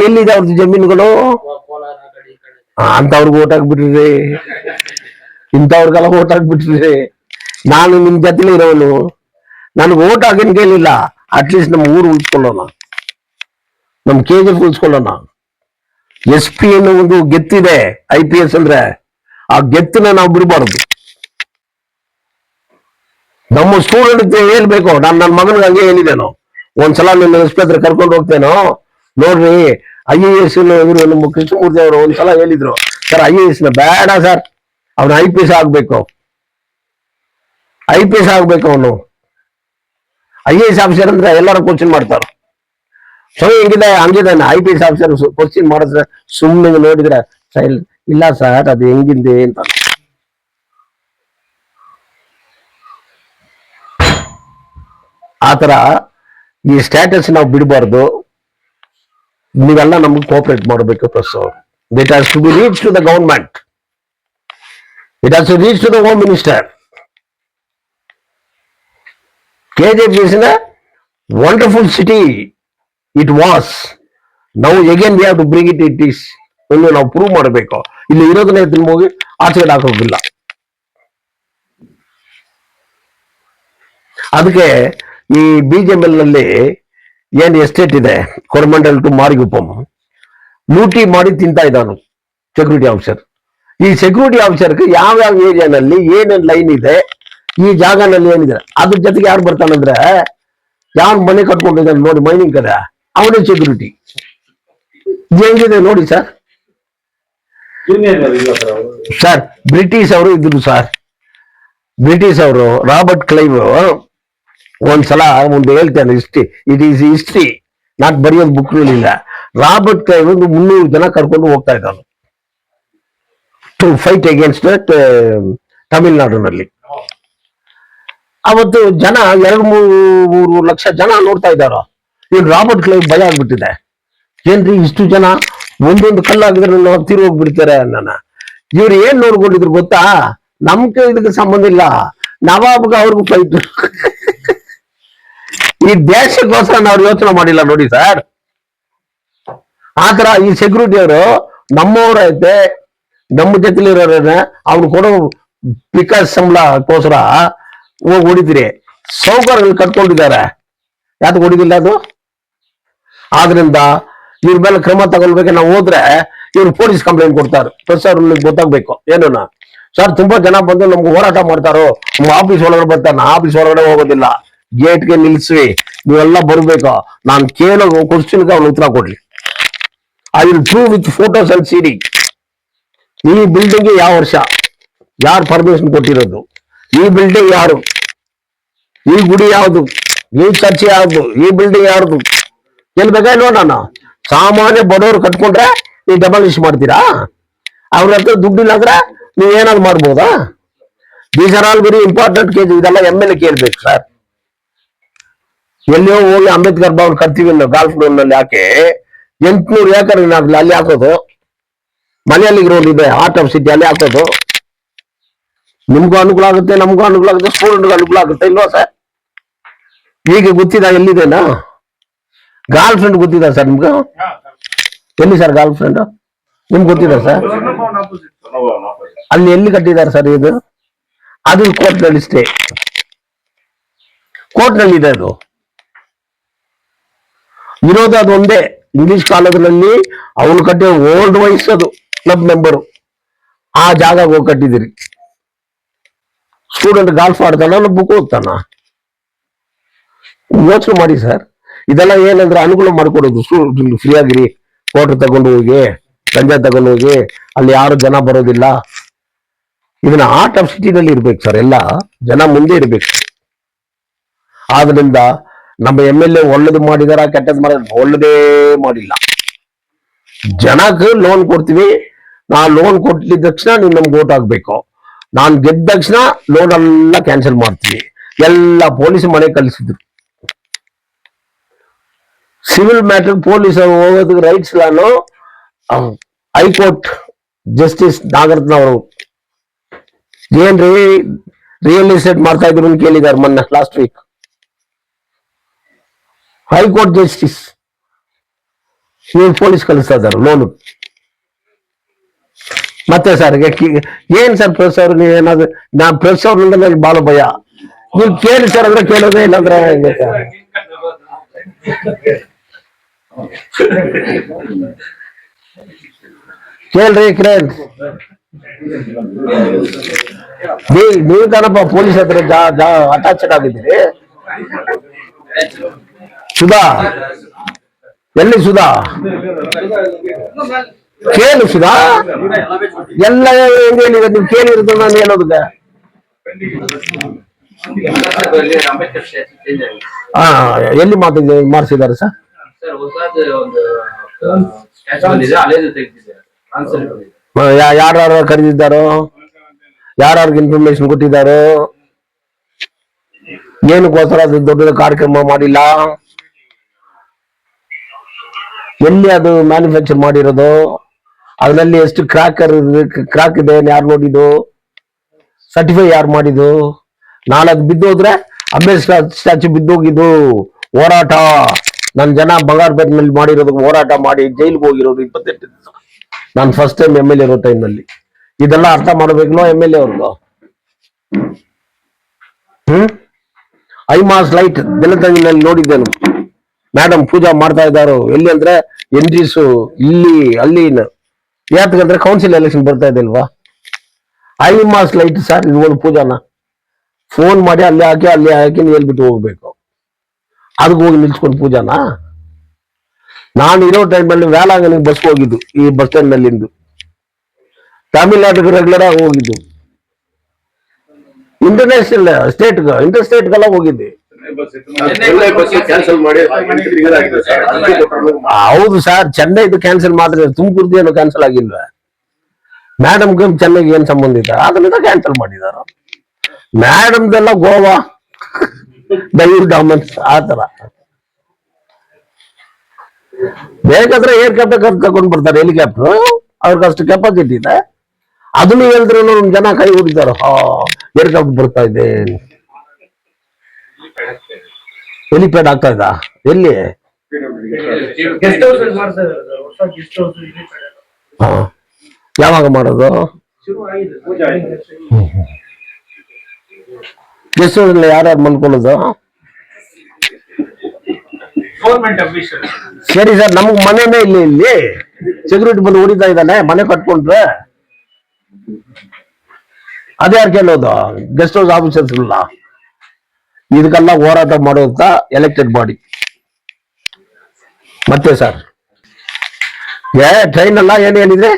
ಎಲ್ಲಿದೆ ಅವ್ರದ್ದು ಜಮೀನುಗಳು? ಅಂತವ್ರಿಗೆ ಓಟ್ ಹಾಕ್ಬಿಟ್ರಿ, ಇಂಥವ್ರಿಗೆಲ್ಲ ಓಟ್ ಹಾಕ್ಬಿಟ್ರಿ. ನಾನು ನಿಮ್ ಜೊತೆಲಿ ಇರೋನು, ನನಗೆ ಓಟ್ ಹಾಕೇನ್ ಕೇಳಿಲ್ಲ. ಅಟ್ಲೀಸ್ಟ್ ನಮ್ಮ ಊರು ಉಳಿಸ್ಕೊಳ್ಳೋಣ, ನಮ್ KGF ಉಳಿಸ್ಕೊಳ್ಳೋಣ. SP ಅನ್ನೋ ಒಂದು ಗೆತ್ತಿದೆ, IPS ಅಂದ್ರೆ ಆ ಗೆತ್ತನ್ನ ನಾವು ಬಿಡಬಾರದು. ನಮ್ಮ ಸ್ಟೂಡೆಂಟ್ ಹೇಳ್ಬೇಕು. ನಾನು ನನ್ನ ಮಗನಿಗೆ ಹಂಗೆ ಹೇಳಿದ್ದೇನೋ, ಒಂದ್ಸಲ ನನ್ನ SP ಹತ್ರ ಕರ್ಕೊಂಡು ಹೋಗ್ತೇನೋ, ನೋಡ್ರಿ IAS ಇವರು ನಮ್ಮ ಕೃಷ್ಣಮೂರ್ತಿ ಅವರು ಒಂದ್ಸಲ ಹೇಳಿದ್ರು, ಸರ್ IAS ಬೇಡ ಸರ್, ಅವನು IPS ಆಗ್ಬೇಕು, ಅವನು IAS ಆಫೀಸರ್ ಅಂದ್ರೆ ಎಲ್ಲರೂ ಕ್ವಶನ್ ಮಾಡ್ತಾರ. ಸೊ ಹಂಗಿದ್ದಾನೆ IPS ಆಫೀಸರ್ ಕ್ವಶನ್ ಮಾಡಿದ್ರೆ ಸುಮ್ಮನೆ ನೋಡಿದ್ರೆ ಇಲ್ಲ ಸರ್ ಅದು ಹೆಂಗಿದೆ ಅಂತ. ಆತರ ಈ ಸ್ಟ್ಯಾಟಸ್ ನಾವು ಬಿಡಬಾರ್ದು. ನೀವೆಲ್ಲ ನಮ್ಗೆ ಕೋಆಪರೇಟ್ ಮಾಡಬೇಕು. Plus it has to be reach to the government, it has to reach to the home minister. KGF is a wonderful city. It was. Now again we have to bring it. It is. ಇನ್ನು ನಾವು prove ಮಾಡಬೇಕು. ಇಲ್ಲಿ ಇರೋದನ್ನ ಎತ್ತಿನ ಹೋಗಿ ಆಚೆಗೆ ಹಾಕೋಗಿಲ್ಲ. ಅದಕ್ಕೆ ಈ BJP ನಲ್ಲಿ ಏನ್ ಎಸ್ಟೇಟ್ ಇದೆ, ಕೊರಮಂಡಲ್ ಟು ಮಾರಿಗುಪ್ಪಂ, ಲೂಟಿ ಮಾಡಿ ತಿಂತಾ ಇದ್ದಾನು ಸೆಕ್ಯೂರಿಟಿ ಆಫೀಸರ್. ಈ ಸೆಕ್ಯೂರಿಟಿ ಆಫೀಸರ್ಗೆ ಯಾವ್ಯಾವ ಏರಿಯಾನಲ್ಲಿ ಏನೇನ್ ಲೈನ್ ಇದೆ, ಈ ಜಾಗನಲ್ಲಿ ಏನಿದೆ, ಅದ್ರ ಜೊತೆಗೆ ಯಾರು ಬರ್ತಾನಂದ್ರೆ, ಯಾರು ಮನೆ ಕಟ್ಕೊಂಡಿದ್ದಾನೆ ನೋಡಿ ಮೈನಿಂಗ್ ಕಡೆ, ಅವನೇ ಸೆಕ್ಯೂರಿಟಿ. ಹೆಂಗಿದೆ ನೋಡಿ ಸರ್. ಸರ್ ಬ್ರಿಟಿಷ್ ಅವರು ಇದ್ರು ಸರ್, ಬ್ರಿಟಿಷ್ ಅವರು ರಾಬರ್ಟ್ ಕ್ಲೈವ್ ಒಂದ್ಸಲ ಒಂದು ಹೇಳ್ತೇನೆ, ಇಟ್ ಈಸ್ ಹಿಸ್ಟ್ರಿ, ನಾಟ್ ಬರೆಯೋದು ಬುಕ್ ಇಲ್ಲ. ರಾಬರ್ಟ್ ಕ್ಲೈವ್ 300 ಜನ ಕರ್ಕೊಂಡು ಹೋಗ್ತಾ ಇದ್ದಾನೆ ಟು ಫೈಟ್ ಅಗೇನ್ಸ್ಟ್ ತಮಿಳ್ನಾಡಿನಲ್ಲಿ. ಅವತ್ತು ಜನ 2-3 ಲಕ್ಷ ಜನ ನೋಡ್ತಾ ಇದ್ದಾರೋ. ಇವ್ರು ರಾಬರ್ಟ್ ಕ್ಲೈವ್ ಭಯ ಆಗ್ಬಿಟ್ಟಿದೆ. ಏನ್ರಿ ಇಷ್ಟು ಜನ ಒಂದೊಂದು ಕಲ್ಲಾಗಿದ್ರೆ ತಿರು ಹೋಗ್ಬಿಡ್ತಾರೆ ನನ್ನ. ಇವ್ರು ಏನ್ ನೋಡ್ಕೊಂಡಿದ್ರು ಗೊತ್ತಾ, ನಮ್ಗೆ ಇದಕ್ಕೆ ಸಂಬಂಧ ಇಲ್ಲ, ನವಾಬ್ಗೆ ಅವ್ರಿಗೂ ಫೈಟ್. ಈ ದೇಶಕ್ಕೋಸ್ಕರ ನಾವು ಯೋಚನೆ ಮಾಡಿಲ್ಲ ನೋಡಿ ಸರ್. ಆತರ ಈ ಸೆಕ್ಯೂರಿಟಿ ಅವರು ನಮ್ಮವ್ರೈತೆ, ನಮ್ಮ ಜೊತೆಲಿರೋರನ್ನ ಅವ್ರು ಕೊಡೋ ಪಿಕಾಸ್ ಸಂಬಳಕ್ಕೋಸ್ಕರ ಹೋಗಿ ಹೊಡಿತೀರಿ. ಸೌಕರ್ಯಗಳು ಕಟ್ಕೊಂಡಿದ್ದಾರೆ, ಯಾಕೆ ಹೊಡಿದಿಲ್ಲ ಅದು? ಆದ್ರಿಂದ ಇವ್ರ ಮೇಲೆ ಕ್ರಮ ತಗೊಳ್ಬೇಕು. ನಾವು ಹೋದ್ರೆ ಇವ್ರು ಪೊಲೀಸ್ ಕಂಪ್ಲೇಂಟ್ ಕೊಡ್ತಾರೆ. ಪ್ರೆಸ್ ಅವ್ರಿಗೆ ಗೊತ್ತಾಗ್ಬೇಕು ಏನನ್ನ ಸರ್, ತುಂಬಾ ಜನ ಬಂದು ನಮ್ಗೆ ಹೋರಾಟ ಮಾಡ್ತಾರೋ, ನಮ್ಮ ಆಫೀಸ್ ಒಳಗಡೆ ಬರ್ತಾರೆ, ಆಫೀಸ್ ಒಳಗಡೆ ಹೋಗೋದಿಲ್ಲ, ಗೇಟ್ಗೆ ನಿಲ್ಸಿ ನೀವೆಲ್ಲ ಬರ್ಬೇಕು. ನಾನು ಕೇಳೋ ಕ್ವಶನ್ಗೆ ಅವ್ನು ಉತ್ತರ ಕೊಡ್ಲಿ. I will prove with photos and CD. ಈ ಬಿಲ್ಡಿಂಗ್ ಯಾವ ವರ್ಷ, ಯಾರು ಪರ್ಮಿಷನ್ ಕೊಟ್ಟಿರೋದು, ಈ ಬಿಲ್ಡಿಂಗ್ ಯಾರು, ಈ ಗುಡಿ ಯಾವುದು, ಈ ಚರ್ಚ್ ಯಾವ್ದು, ಈ ಬಿಲ್ಡಿಂಗ್ ಯಾರ್ದು ಎಲ್ಲಿ ಬೇಕಾಗಿ ನೋಡೋಣ. ಸಾಮಾನ್ಯ ಬಡವರು ಕಟ್ಕೊಂಡ್ರೆ ನೀವು ಡೆಮಾಲಿಷ್ ಮಾಡ್ತೀರಾ? ಅವ್ರ ಹತ್ರ ದುಡ್ಡಿಲ್ಲ ಅಂದ್ರೆ ನೀವು ಏನಾದ್ರು ಮಾಡ್ಬೋದಾ? These are all very important case. ಇದೆಲ್ಲ MLA ಕೇಳ್ಬೇಕು ಸರ್. ಎಲ್ಲಿಯೋ ಹೋಗಿ ಅಂಬೇಡ್ಕರ್ ಭವನ್ ಕಟ್ತೀವಿ ನಾವು ಗಾಲ್ಫ್ ನಲ್ಲಿ, ಯಾಕೆ 800 ಏಕರ್ ಅಲ್ಲಿ ಹಾಕೋದು? ಮನೆಯಲ್ಲಿ ಗ್ರೌಂಡ್ ಇದೆ, ಆರ್ಟ್ ಆಫ್ ಸಿಟಿ, ಅಲ್ಲಿ ಹಾಕೋದು. ನಿಮ್ಗೂ ಅನುಕೂಲ ಆಗುತ್ತೆ, ನಮಗೂ ಅನುಕೂಲ ಆಗುತ್ತೆ, ಸ್ಟೂಡೆಂಟ್ಗೂ ಅನುಕೂಲ ಆಗುತ್ತೆ, ಇಲ್ವಾ ಸರ್? ಈಗ ಗೊತ್ತಿದ ಎಲ್ಲಿದೇನಾ ಗರ್ಲ್ ಫ್ರೆಂಡ್ ಗೊತ್ತಿದ ಸರ್ ನಿಮ್ಗೆ? ಎಲ್ಲಿ ಸರ್ ಗರ್ಲ್ ಫ್ರೆಂಡ್ ನಿಮ್ಗೆ ಗೊತ್ತಿದೆ ಸರ್? ಅಲ್ಲಿ ಎಲ್ಲಿ ಕಟ್ಟಿದ್ದಾರೆ ಸರ್ ಇದು? ಅದು ಕೋರ್ಟ್ ನಲ್ಲಿ ಸ್ಟೇ, ಕೋರ್ಟ್ ನಲ್ಲಿ ಇದೆ. ಅದು ಇರೋದು ಅದು ಒಂದೇ. ಇಂಗ್ಲಿಷ್ ಕಾಲೇಜಿನಲ್ಲಿ ಅವನು ಕಟ್ಟಿರೋ ಓಲ್ಡ್ ವೈಸ್, ಅದು ಕ್ಲಬ್ ಮೆಂಬರು. ಆ ಜಾಗ ಹೋಗಿ ಕಟ್ಟಿದಿರಿ. ಸ್ಟೂಡೆಂಟ್ ಗಾಲ್ಫ್ ಆಡ್ತಾನ, ಬುಕ್ ಓದ್ತಾನ? ಯೋಚನೆ ಮಾಡಿ ಸರ್. ಇದೆಲ್ಲ ಏನಂದ್ರೆ ಅನುಕೂಲ ಮಾಡ್ಕೊಡೋದು. ಫ್ರೀ ಆಗಿರಿ, ಕೋರ್ಟ್ ತಗೊಂಡು ಹೋಗಿ, ಸಂಜೆ ತಗೊಂಡು ಹೋಗಿ, ಅಲ್ಲಿ ಯಾರು ಜನ ಬರೋದಿಲ್ಲ. ಇದನ್ನ ಆರ್ಟ್ ಆಫ್ ಸಿಟಿನಲ್ಲಿ ಇರ್ಬೇಕು ಸರ್, ಎಲ್ಲ ಜನ ಮುಂದೆ ಇರ್ಬೇಕು. ಆದ್ರಿಂದ ನಮ್ಮ MLA ಒಳ್ಳೇದು ಮಾಡಿದಾರ, ಕೆಟ್ಟದ್ದು ಮಾಡಿದಾರ? ಒಳ್ಳೇದೇ ಮಾಡಿಲ್ಲ. ಜನಕ್ಕೆ ಲೋನ್ ಕೊಡ್ತೀವಿ, ನಾ ಲೋನ್ ಕೊಟ್ಟಿದ ತಕ್ಷಣ ನೀವು ನಮ್ಗೆ ಓಟ್ ಹಾಕ್ಬೇಕು. ನಾನು ಗೆದ್ದ ತಕ್ಷಣ ಲೋನ್ ಎಲ್ಲ ಕ್ಯಾನ್ಸಲ್ ಮಾಡ್ತೀವಿ. ಎಲ್ಲ ಪೊಲೀಸ್ ಮನೆ ಕಳಿಸಿದ್ರು. ಸಿವಿಲ್ ಮ್ಯಾಟರ್ ಪೊಲೀಸ್ ಹೋಗೋದಕ್ಕೆ rights lawn high court justice Nagaratna ಅವರು ಏನ್ರಿ ರಿಯಲ್ ಎಸ್ಟೇಟ್ ಮಾಡ್ತಾ ಇದ್ರು ಅಂತ ಕೇಳಿದಾರೆ ಮೊನ್ನೆ ಲಾಸ್ಟ್ ವೀಕ್. ಹೈಕೋರ್ಟ್ ಜಸ್ಟಿಸ್ ಇವ್ರು ಪೊಲೀಸ್ ಕಳಿಸ್ತಾ ಇದ್ದಾರೆ ಲೋನು. ಮತ್ತೆ ಸರ್ ಏನ್ ಸರ್ ಪ್ರೆಸ್ ಅವ್ರು, ನೀವೇನಾದ್ರು ನಾ ಪ್ರೆಸ್ ಅವ್ರಿಂದ ನನಗೆ ಬಹಳ ಭಯ. ನೀವು ಕೇಳಿ ಸರ್ ಅಂದ್ರೆ ಕೇಳೋದೇ, ಇಲ್ಲಾಂದ್ರೆ ಹೆಂಗೆ ಸರ್? ಕೇಳ್ರಿ ಕ್ರೇನ್, ನೀವು ತಾನಪ್ಪ ಪೊಲೀಸ್ ಹತ್ರ ಅಟ್ಯಾಚ್ ಆಗಿದ್ದೀರಿ. ಸುಧಾ ಎಲ್ಲಿ ಸುಧಾ? ಕೇಳು ಸುಧಾ, ಎಲ್ಲ ಹೇಳಿದ್ರೆ ನೀವು ಕೇಳಿರೋದು ನಾನು ಹೇಳೋದಕ್ಕೆ. ಎಲ್ಲಿ ಮಾಡಿಸಿದ್ದಾರೆ ಸರ್? ಯಾರು ಕರೆದಿದ್ದಾರೋ, ಯಾರ್ಯಾರಿಗೆ ಇನ್ಫಾರ್ಮೇಶನ್ ಕೊಟ್ಟಿದ್ದಾರೋ, ಏನಕ್ಕೋಸ್ಕರ ಅದು ದೊಡ್ಡ ಕಾರ್ಯಕ್ರಮ ಮಾಡಿಲ್ಲ, ಎಲ್ಲಿ ಅದು ಮ್ಯಾನುಫ್ಯಾಕ್ಚರ್ ಮಾಡಿರೋದು, ಅದರಲ್ಲಿ ಎಷ್ಟು ಕ್ರಾಕ್ ಇದೆ, ಯಾರು ನೋಡಿದ್ದು, ಸರ್ಟಿಫೈ ಯಾರು ಮಾಡಿದ್ದು. ನಾಳೆ ಅದು ಬಿದ್ದೋದ್ರೆ ಅಂಬೇಡ್ಕರ್ ಸ್ಟ್ಯಾಚ್ಯೂ ಬಿದ್ದೋಗಿದ್ದು ಹೋರಾಟ. ನನ್ನ ಜನ ಬಂಗಾರಪೇಟೆನಲ್ಲಿ ಮಾಡಿರೋದಕ್ಕೆ ಹೋರಾಟ ಮಾಡಿ ಜೈಲಿಗೆ ಹೋಗಿರೋದು 28 ದಿವಸ. ನಾನು ಫಸ್ಟ್ ಟೈಮ್ MLA ಇರೋ ಟೈಮ್ನಲ್ಲಿ ಇದೆಲ್ಲ ಅರ್ಥ ಮಾಡಬೇಕಲ್ಲ MLA ಅವ್ರಿಗೂ. ಐಮಾಸ್ ಲೈಟ್ ದಿನದಂಗಿನಲ್ಲಿ ನೋಡಿದ್ದೇನು, ಮೇಡಮ್ ಪೂಜಾ ಮಾಡ್ತಾ ಇದ್ದಾರೋ. ಎಲ್ಲಿ ಅಂದ್ರೆ ಎಂಟ್ರೀಸು ಇಲ್ಲಿ ಅಲ್ಲಿ. ಯಾಕಂದ್ರೆ ಕೌನ್ಸಿಲ್ ಎಲೆಕ್ಷನ್ ಬರ್ತಾ ಇದೆ ಅಲ್ವಾ? ಐಮಾಸ್ ಲೈಟ್ ಸರ್, ಇದು ಒಂದು ಪೂಜಾನ ಫೋನ್ ಮಾಡಿ ಅಲ್ಲಿ ಹಾಕಿ ಹೇಳ್ಬಿಟ್ಟು ಹೋಗ್ಬೇಕು. ಅದಕ್ಕೆ ಹೋಗಿ ನಿಲ್ಸ್ಕೊಂಡು ಪೂಜಾನ. ನಾನು ಇರೋ ಟೈಮಲ್ಲಿ ವೇಲಾಂಗಣಿಗೆ ಬಸ್ ಹೋಗಿದ್ದು, ಈ ಬಸ್ ಸ್ಟ್ಯಾಂಡ್ ನಲ್ಲಿಂದು ತಮಿಳ್ನಾಡಿಗೆ ರೆಗ್ಯುಲರ್ ಆಗಿ ಹೋಗಿದ್ದು. ಇಂಟರ್ನ್ಯಾಷನಲ್ ಇಂಟರ್ ಸ್ಟೇಟ್ಗೆಲ್ಲ ಹೋಗಿದ್ದೆ. ಚೆನ್ನೈ ಬಸ್ ಕ್ಯಾನ್ಸಲ್ ಮಾಡಿ ಆಗಿದೆ ಸರ್. ಅದಕ್ಕೆ ಕೊಟ್ಟರು. ಹೌದು ಸರ್, ಚೆನ್ನೈದು ಕ್ಯಾನ್ಸಲ್ ಮಾಡಿದ್ರೆ ತುಮಕೂರ್ದು ಏನು ಕ್ಯಾನ್ಸಲ್ ಆಗಿಲ್ವ? ಮೇಡಮ್ಗೆ ಚೆನ್ನೈಗೆ ಏನ್ ಸಂಬಂಧ ಇದೆ? ಅದರಿಂದ ಕ್ಯಾನ್ಸಲ್ ಮಾಡಿದಾರ. ಮೇಡಮ್ದೆಲ್ಲ ಗೋವಾ ಬೆಂಗಳೂರು ಡಾಮನ್ಸ್ ಆತರ. ಬೇಕಾದ್ರೆ ಏರ್ ಕ್ರಾಫ್ಟ್ ತಗೊಂಡ್ ಬರ್ತಾರೆ, ಹೆಲಿಕಾಪ್ಟರ್, ಅವ್ರಿಗೆ ಅಷ್ಟು ಕೆಪಾಸಿಟಿ ಇದೆ. ಅದನ್ನು ಹೇಳಿದ್ರು ಜನ ಕೈ ಹೊಡಿತಾರ, ಏರ್ ಕ್ರಾಫ್ಟ್ ಬರ್ತಾ ಇದೆ. ಹೆಲಿಪ್ಯಾಡ್ ಆಗ್ತಾ ಇದ್ದ ಎಲ್ಲಿ? ಗೆಸ್ಟ್ ಹೌಸ್ ಮಾಡ್ತಾ ಇದ್ದಾರೆ ಸರ್, ಹೊಸ ಗೆಸ್ಟ್ ಹೌಸ್ ಇಲ್ಲಿ ಹಾ, ಯಾವಾಗ ಮಾಡೋದು? ಶುರು ಆಗಿದೆ, ಪೂಜೆ ಆಗಿದೆ. ಗೆಸ್ಟ್ ಹೌಸ್ ಯಾರ್ಯಾರು ಮಲ್ಕೊಳ್ಳೋದು? Government official. ಸರಿ ಸರ್, ನಮಗ್ ಮನೆನೇ ಇಲ್ಲಿ ಸೆಕ್ಯೂರಿಟಿ ಬಂದು ಹೊಡಿತಾ ಇದ್ದಾನೆ, ಮನೆ ಕಟ್ಕೊಂಡ್ರೆ ಅದ್ಯಾರು ಕೇಳೋದು? ಗೆಸ್ಟ್ ಹೌಸ್ ಆಫೀಸರ್ಸ್ ಇಲ್ಲ. ಇದಕ್ಕೆಲ್ಲ ಹೋರಾಟ ಮಾಡುವಂತ ಎಲೆಕ್ಟೆಡ್ ಬಾಡಿ. ಮತ್ತೆ ಸರ್, ಟ್ರೈನ್ ಅಲ್ಲ ಏನ್ ಹೇಳಿದ್ರೆ?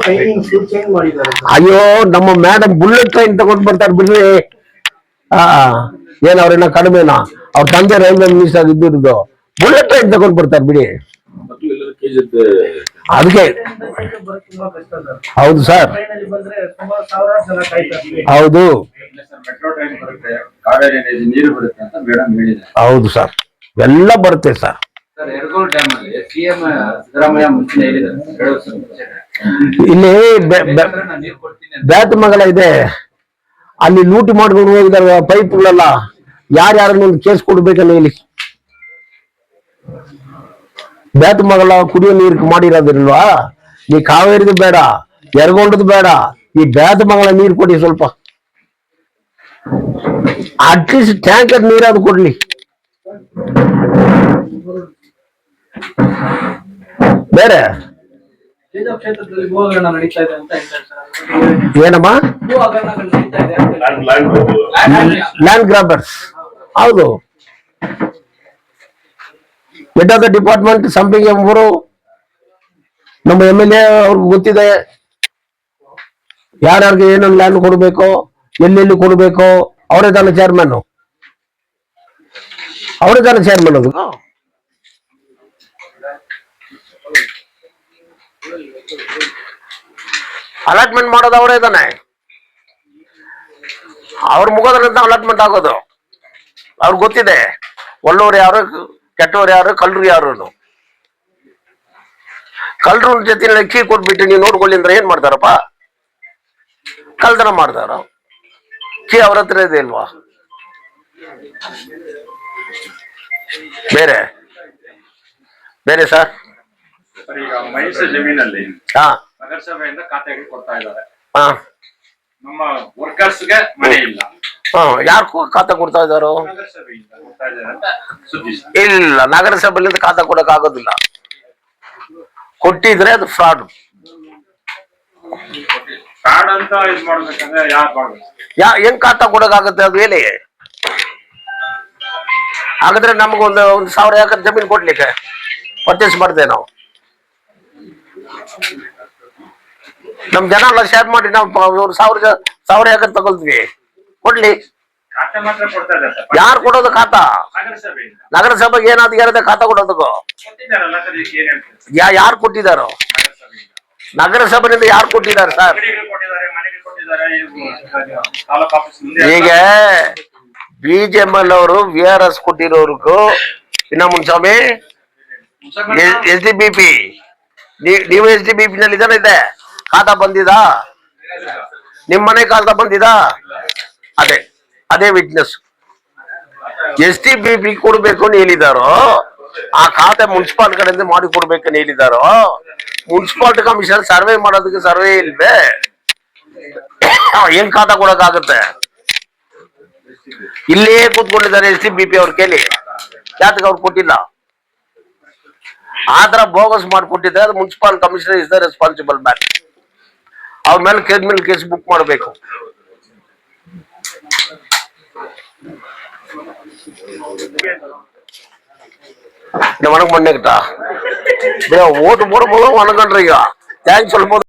ಟೈಮಿಂಗ್ ಚೇಂಜ್ ಮಾಡಿದ್ದಾರೆ ಸರ್. ಅಯ್ಯೋ, ನಮ್ಮ ಮೇಡಮ್ ಬುಲೆಟ್ ಟ್ರೈನ್ ತಗೊಂಡ್ ಬರ್ತಾರೆ ಬಿಡ್ರಿ. ಏನ್ ಅವ್ರೇನ ಕಡಿಮೆನಾ? ಅವ್ರ ತಂದೆ ರೈಲ್ವೆ ಮಿನಿಸ್ಟರ್ ಇದ್ದಿರೋದು, ಬುಲೆಟ್ ಟ್ರೈನ್ ತಗೊಂಡ್ ಬರ್ತಾರೆ ಬಿಡಿ. ಅದಕ್ಕೆ ತುಂಬಾ ಕಷ್ಟ ಸರ್. ಹೌದು ಸರ್, ಟ್ರೈನಲ್ಲಿ ಬಂದ್ರೆ ಸುಮಾರು ಸಾವಿರಾರು ಜನ ಕಾಯ್ತಾರೆ. ಹೌದು ಮೆಟ್ರೋ ಟ್ರೈನ್ ಬರುತ್ತೆ, ಕಾವೇರಿ ನದಿ ನೀರು ಬರುತ್ತೆ ಅಂತ ಮೇಡಮ್ ಹೇಳಿದ್ದಾರೆ. ಹೌದು ಸರ್, ಎಲ್ಲ ಬರುತ್ತೆ ಸರ್. ಸರ್, ಯರಗೋಳ್ ಡ್ಯಾಮ್ ಅಲ್ಲಿ ಸಿಎಂ ಸಿದ್ದರಾಮಯ್ಯ ಮುಂಚೆ ಹೇಳಿದ್ದಾರೆ, 2 ವರ್ಷ ಮುಂಚೆ. ಇಲ್ಲಿ ನಾನು ನೀರು ಕೊಡ್ತೀನಿ ಅಂತ. ಬ್ಯಾಟ್ ಮಗಲ ಇದೆ, ಅಲ್ಲಿ ಲೂಟಿ ಮಾಡ್ಕೊಂಡು ಹೋಗಿದ್ದಾರೆ ಪೈಪ್ಗಳೆಲ್ಲ. ಯಾರ್ಯಾರನ್ನ ಒಂದು ಕೇಸ್ ಕೊಡ್ಬೇಕನ್ನ ಹೇಳಿ. ಬ್ಯಾಟ್ ಮಗಲ ಕುಡಿಯೋ ನೀರು ಮಾಡಿರೋದಿಲ್ವಾ? ಈ ಕಾವೇರಿದು ಬೇಡ, ಎರಗೊಂಡದು ಬೇಡ, ಈ ಬ್ಯಾಟ್ ಮಗಲ ನೀರು ಕೊಡಿ ಸ್ವಲ್ಪ. ಅಟ್ಲೀಸ್ಟ್ ಟ್ಯಾಂಕರ್ ನೀರಾದ್ರು ಕೊಡ್ಲಿ. ಬೇರೆ ಕ್ಷೇತ್ರದಲ್ಲಿ ಭೂ ಹಗರಣ ನಡೀತಾ ಇದೆ ಅಂತ ಹೇಳ್ತಾರೆ ಸರ್. ಏನಮ್ಮ? ಭೂ ಹಗರಣಗಳು ನಡೀತಾ ಇದೆ ಅಂತ ಹೇಳ್ತಾರೆ. ಲ್ಯಾಂಡ್ ಗ್ರಾಬರ್ಸ್. ಹೌದು, ಹೆಡ್ ಆಫ್ ದ ಡಿಪಾರ್ಟ್ಮೆಂಟ್ ಸಂಪಿಂಗ್ ಎಂಬರು ನಮ್ಮ MLA ಅವ್ರಿಗೆ ಗೊತ್ತಿದೆ ಯಾರ್ಯಾರಿಗೆ ಏನೇನು ಲ್ಯಾಂಡ್ ಕೊಡಬೇಕು, ಎಲ್ಲೆಲ್ಲಿ ಕೊಡಬೇಕು. ಅವರೇ ತಾನೇ ಚೇರ್ಮನ್, ಅವರೇ ತಾನೇ ಚೇರ್ಮನ್. ಅದು ಅಲಾಟ್ಮೆಂಟ್ ಮಾಡೋದು ಅವರೇ ತಾನೆ. ಅವ್ರ ಮುಖದ್ರಿಂದ ಅಲಾಟ್ಮೆಂಟ್ ಆಗೋದು ಅವ್ರಿಗೆ ಗೊತ್ತಿದೆ. ಒಳ್ಳೋರು ಯಾರು, ಕೆಟ್ಟವ್ರು ಯಾರು, ಕಳ್ಳರು ಯಾರು. ಕಳ್ಳರ ಜೊತೆ ಕೀ ಕೊಟ್ಬಿಟ್ಟು ನೀವು ನೋಡ್ಕೊಳ್ಳಿ ಅಂದ್ರೆ ಏನ್ ಮಾಡ್ತಾರಪ್ಪ? ಕಳ್ತನ ಮಾಡ್ತಾರ. ಕೀ ಅವ್ರ ಹತ್ರ ಇದೆ ಇಲ್ವಾ? ಬೇರೆ ಬೇರೆ ಸರ್. ಈಗ ಮೈಸೂರು ಜಮೀನಲ್ಲಿ ಹಾ ನಗರಸಭೆಯಿಂದ ಖಾತೆಗೆ ಕೊಡ್ತಾ ಇದ್ದಾರೆ. ಹಾ ನಮ್ಮ ವರ್ಕರ್ಸ್ಗೆ ಮನೆ ಇಲ್ಲ. ಹಾ, ಯಾರು ಖಾತೆ ಕೊಡ್ತಾ ಇದ್ದಾರೋ? ನಗರಸಭೆಯಿಂದ ಕೊಡ್ತಾ ಇದ್ದಾರೆ ಅಂತ ಸುದ್ದಿ. ಇಲ್ಲ, ನಗರಸಭೆಯಿಂದ ಖಾತೆ ಕೊಡಕ್ ಆಗೋದಿಲ್ಲ. ಕೊಟ್ಟಿದ್ರೆ ಅದು ಫ್ರಾಡ್. ಕಾರ್ಡ್ ಅಂತ ಇದು ಮಾಡ್ಬೇಕಂದ್ರೆ ಯಾರು ಮಾಡ್ಬೇಕು? ಹೆಂಗ್ ಖಾತಾ ಕೊಡಕ್ ಆಗುತ್ತೆ? ಅದು ಹೇಳಿ. ಹಾಗಾದ್ರೆ ನಮ್ಗೊಂದು 1000 ಎಕರೆ ಜಮೀನು ಕೊಡ್ಲಿಕ್ಕೆ ಪರ್ಚೇಸ್ ಮಾಡ್ತೇವೆ ನಾವು. ನಮ್ ಜನ ಎಲ್ಲ ಶೇರ್ ಮಾಡಿ ನಾವು 1000 ಎಕರೆ ತಗೊಳ್ತೀವಿ. ಕೊಡ್ಲಿ. ಖಾತೆ ಮಾತ್ರ ಕೊಡ್ತಾ ಇದ್ದಾರೆ ಸರ್. ಯಾರು ಕೊಡೋದು ಖಾತಾ? ನಗರಸಭೆಯಿಂದ. ನಗರಸಭೆಗೆ ಏನಾದ್ರು ಇರದೆ ಖಾತಾ ಕೊಡೋದಕ್ಕೂ? ಕೊಟ್ಟಿದ್ದಾರಲ್ಲ ಸರ್, ಇದಕ್ಕೆ ಏನ್ ಹೇಳ್ತೀವಿ? ಯಾರು ಕೊಟ್ಟಿದ್ದಾರೋ? ನಗರಸಭೆಯಿಂದ. ನಗರಸಭೆಯಿಂದ ಯಾರು ಕೊಟ್ಟಿದ್ದಾರೆ ಸರ್? ಅಂಗಡಿಗೆ ಕೊಟ್ಟಿದ್ದಾರೆ, ಮನೆಗೆ ಕೊಟ್ಟಿದ್ದಾರೆ, ತಾಲೂಕು ಆಫೀಸ್ ಮುಂದೆ. ಈಗ BJML ಅವರು VRS ಕೊಟ್ಟಿರೋರ್ಗೂ ಇನ್ನ ಮುನ್ಸ್ವಾಮಿ SDBP, ನೀವು SDBP ನಲ್ಲಿ ಇದೆ ಖಾತಾ ಬಂದಿದ? ನಿಮ್ ಮನೆ ಖಾತಾ ಬಂದಿದ? ಅದೇ ವಿಟ್ನೆಸ್. SDBP ಕೊಡ್ಬೇಕು ಅಂತ ಹೇಳಿದಾರೋ, ಆ ಖಾತೆ ಮುನ್ಸಿಪಾಲ್ ಕಡೆಯಿಂದ ಮಾಡಿ ಕೊಡ್ಬೇಕಂತ ಹೇಳಿದಾರೋ. ಮುನ್ಸಿಪಾಲಿಟಿ ಕಮಿಷನರ್ ಸರ್ವೆ ಮಾಡೋದಕ್ಕೆ ಸರ್ವೆ ಇಲ್ವೇ? ಏನ್ ಖಾತಾ ಕೊಡಕ್ಕಾಗತ್ತೆ? ಇಲ್ಲೇ ಕೂತ್ಕೊಂಡಿದ್ದಾರೆ SDBP ಅವ್ರ ಕೇಳಿ, ಯಾತಕ್ಕೆ ಅವ್ರು ಕೊಟ್ಟಿಲ್ಲ? ಆತರ ಬೋಗಸ್ ಮಾಡಿಕೊಟ್ಟಿದ್ರೆ ಅದು municipal commissioner is the responsible man. ಅವ್ರ ಮೇಲೆ ಕ್ರಿಮಿನಲ್ ಕೇಸ್ ಬುಕ್ ಮಾಡಬೇಕು. வணக்கம் பண்ணிக்கிட்டா ஓட்டு போட போதும் வணக்கன்றீங்க. தேங்க்ஸ் சொல்லும் போது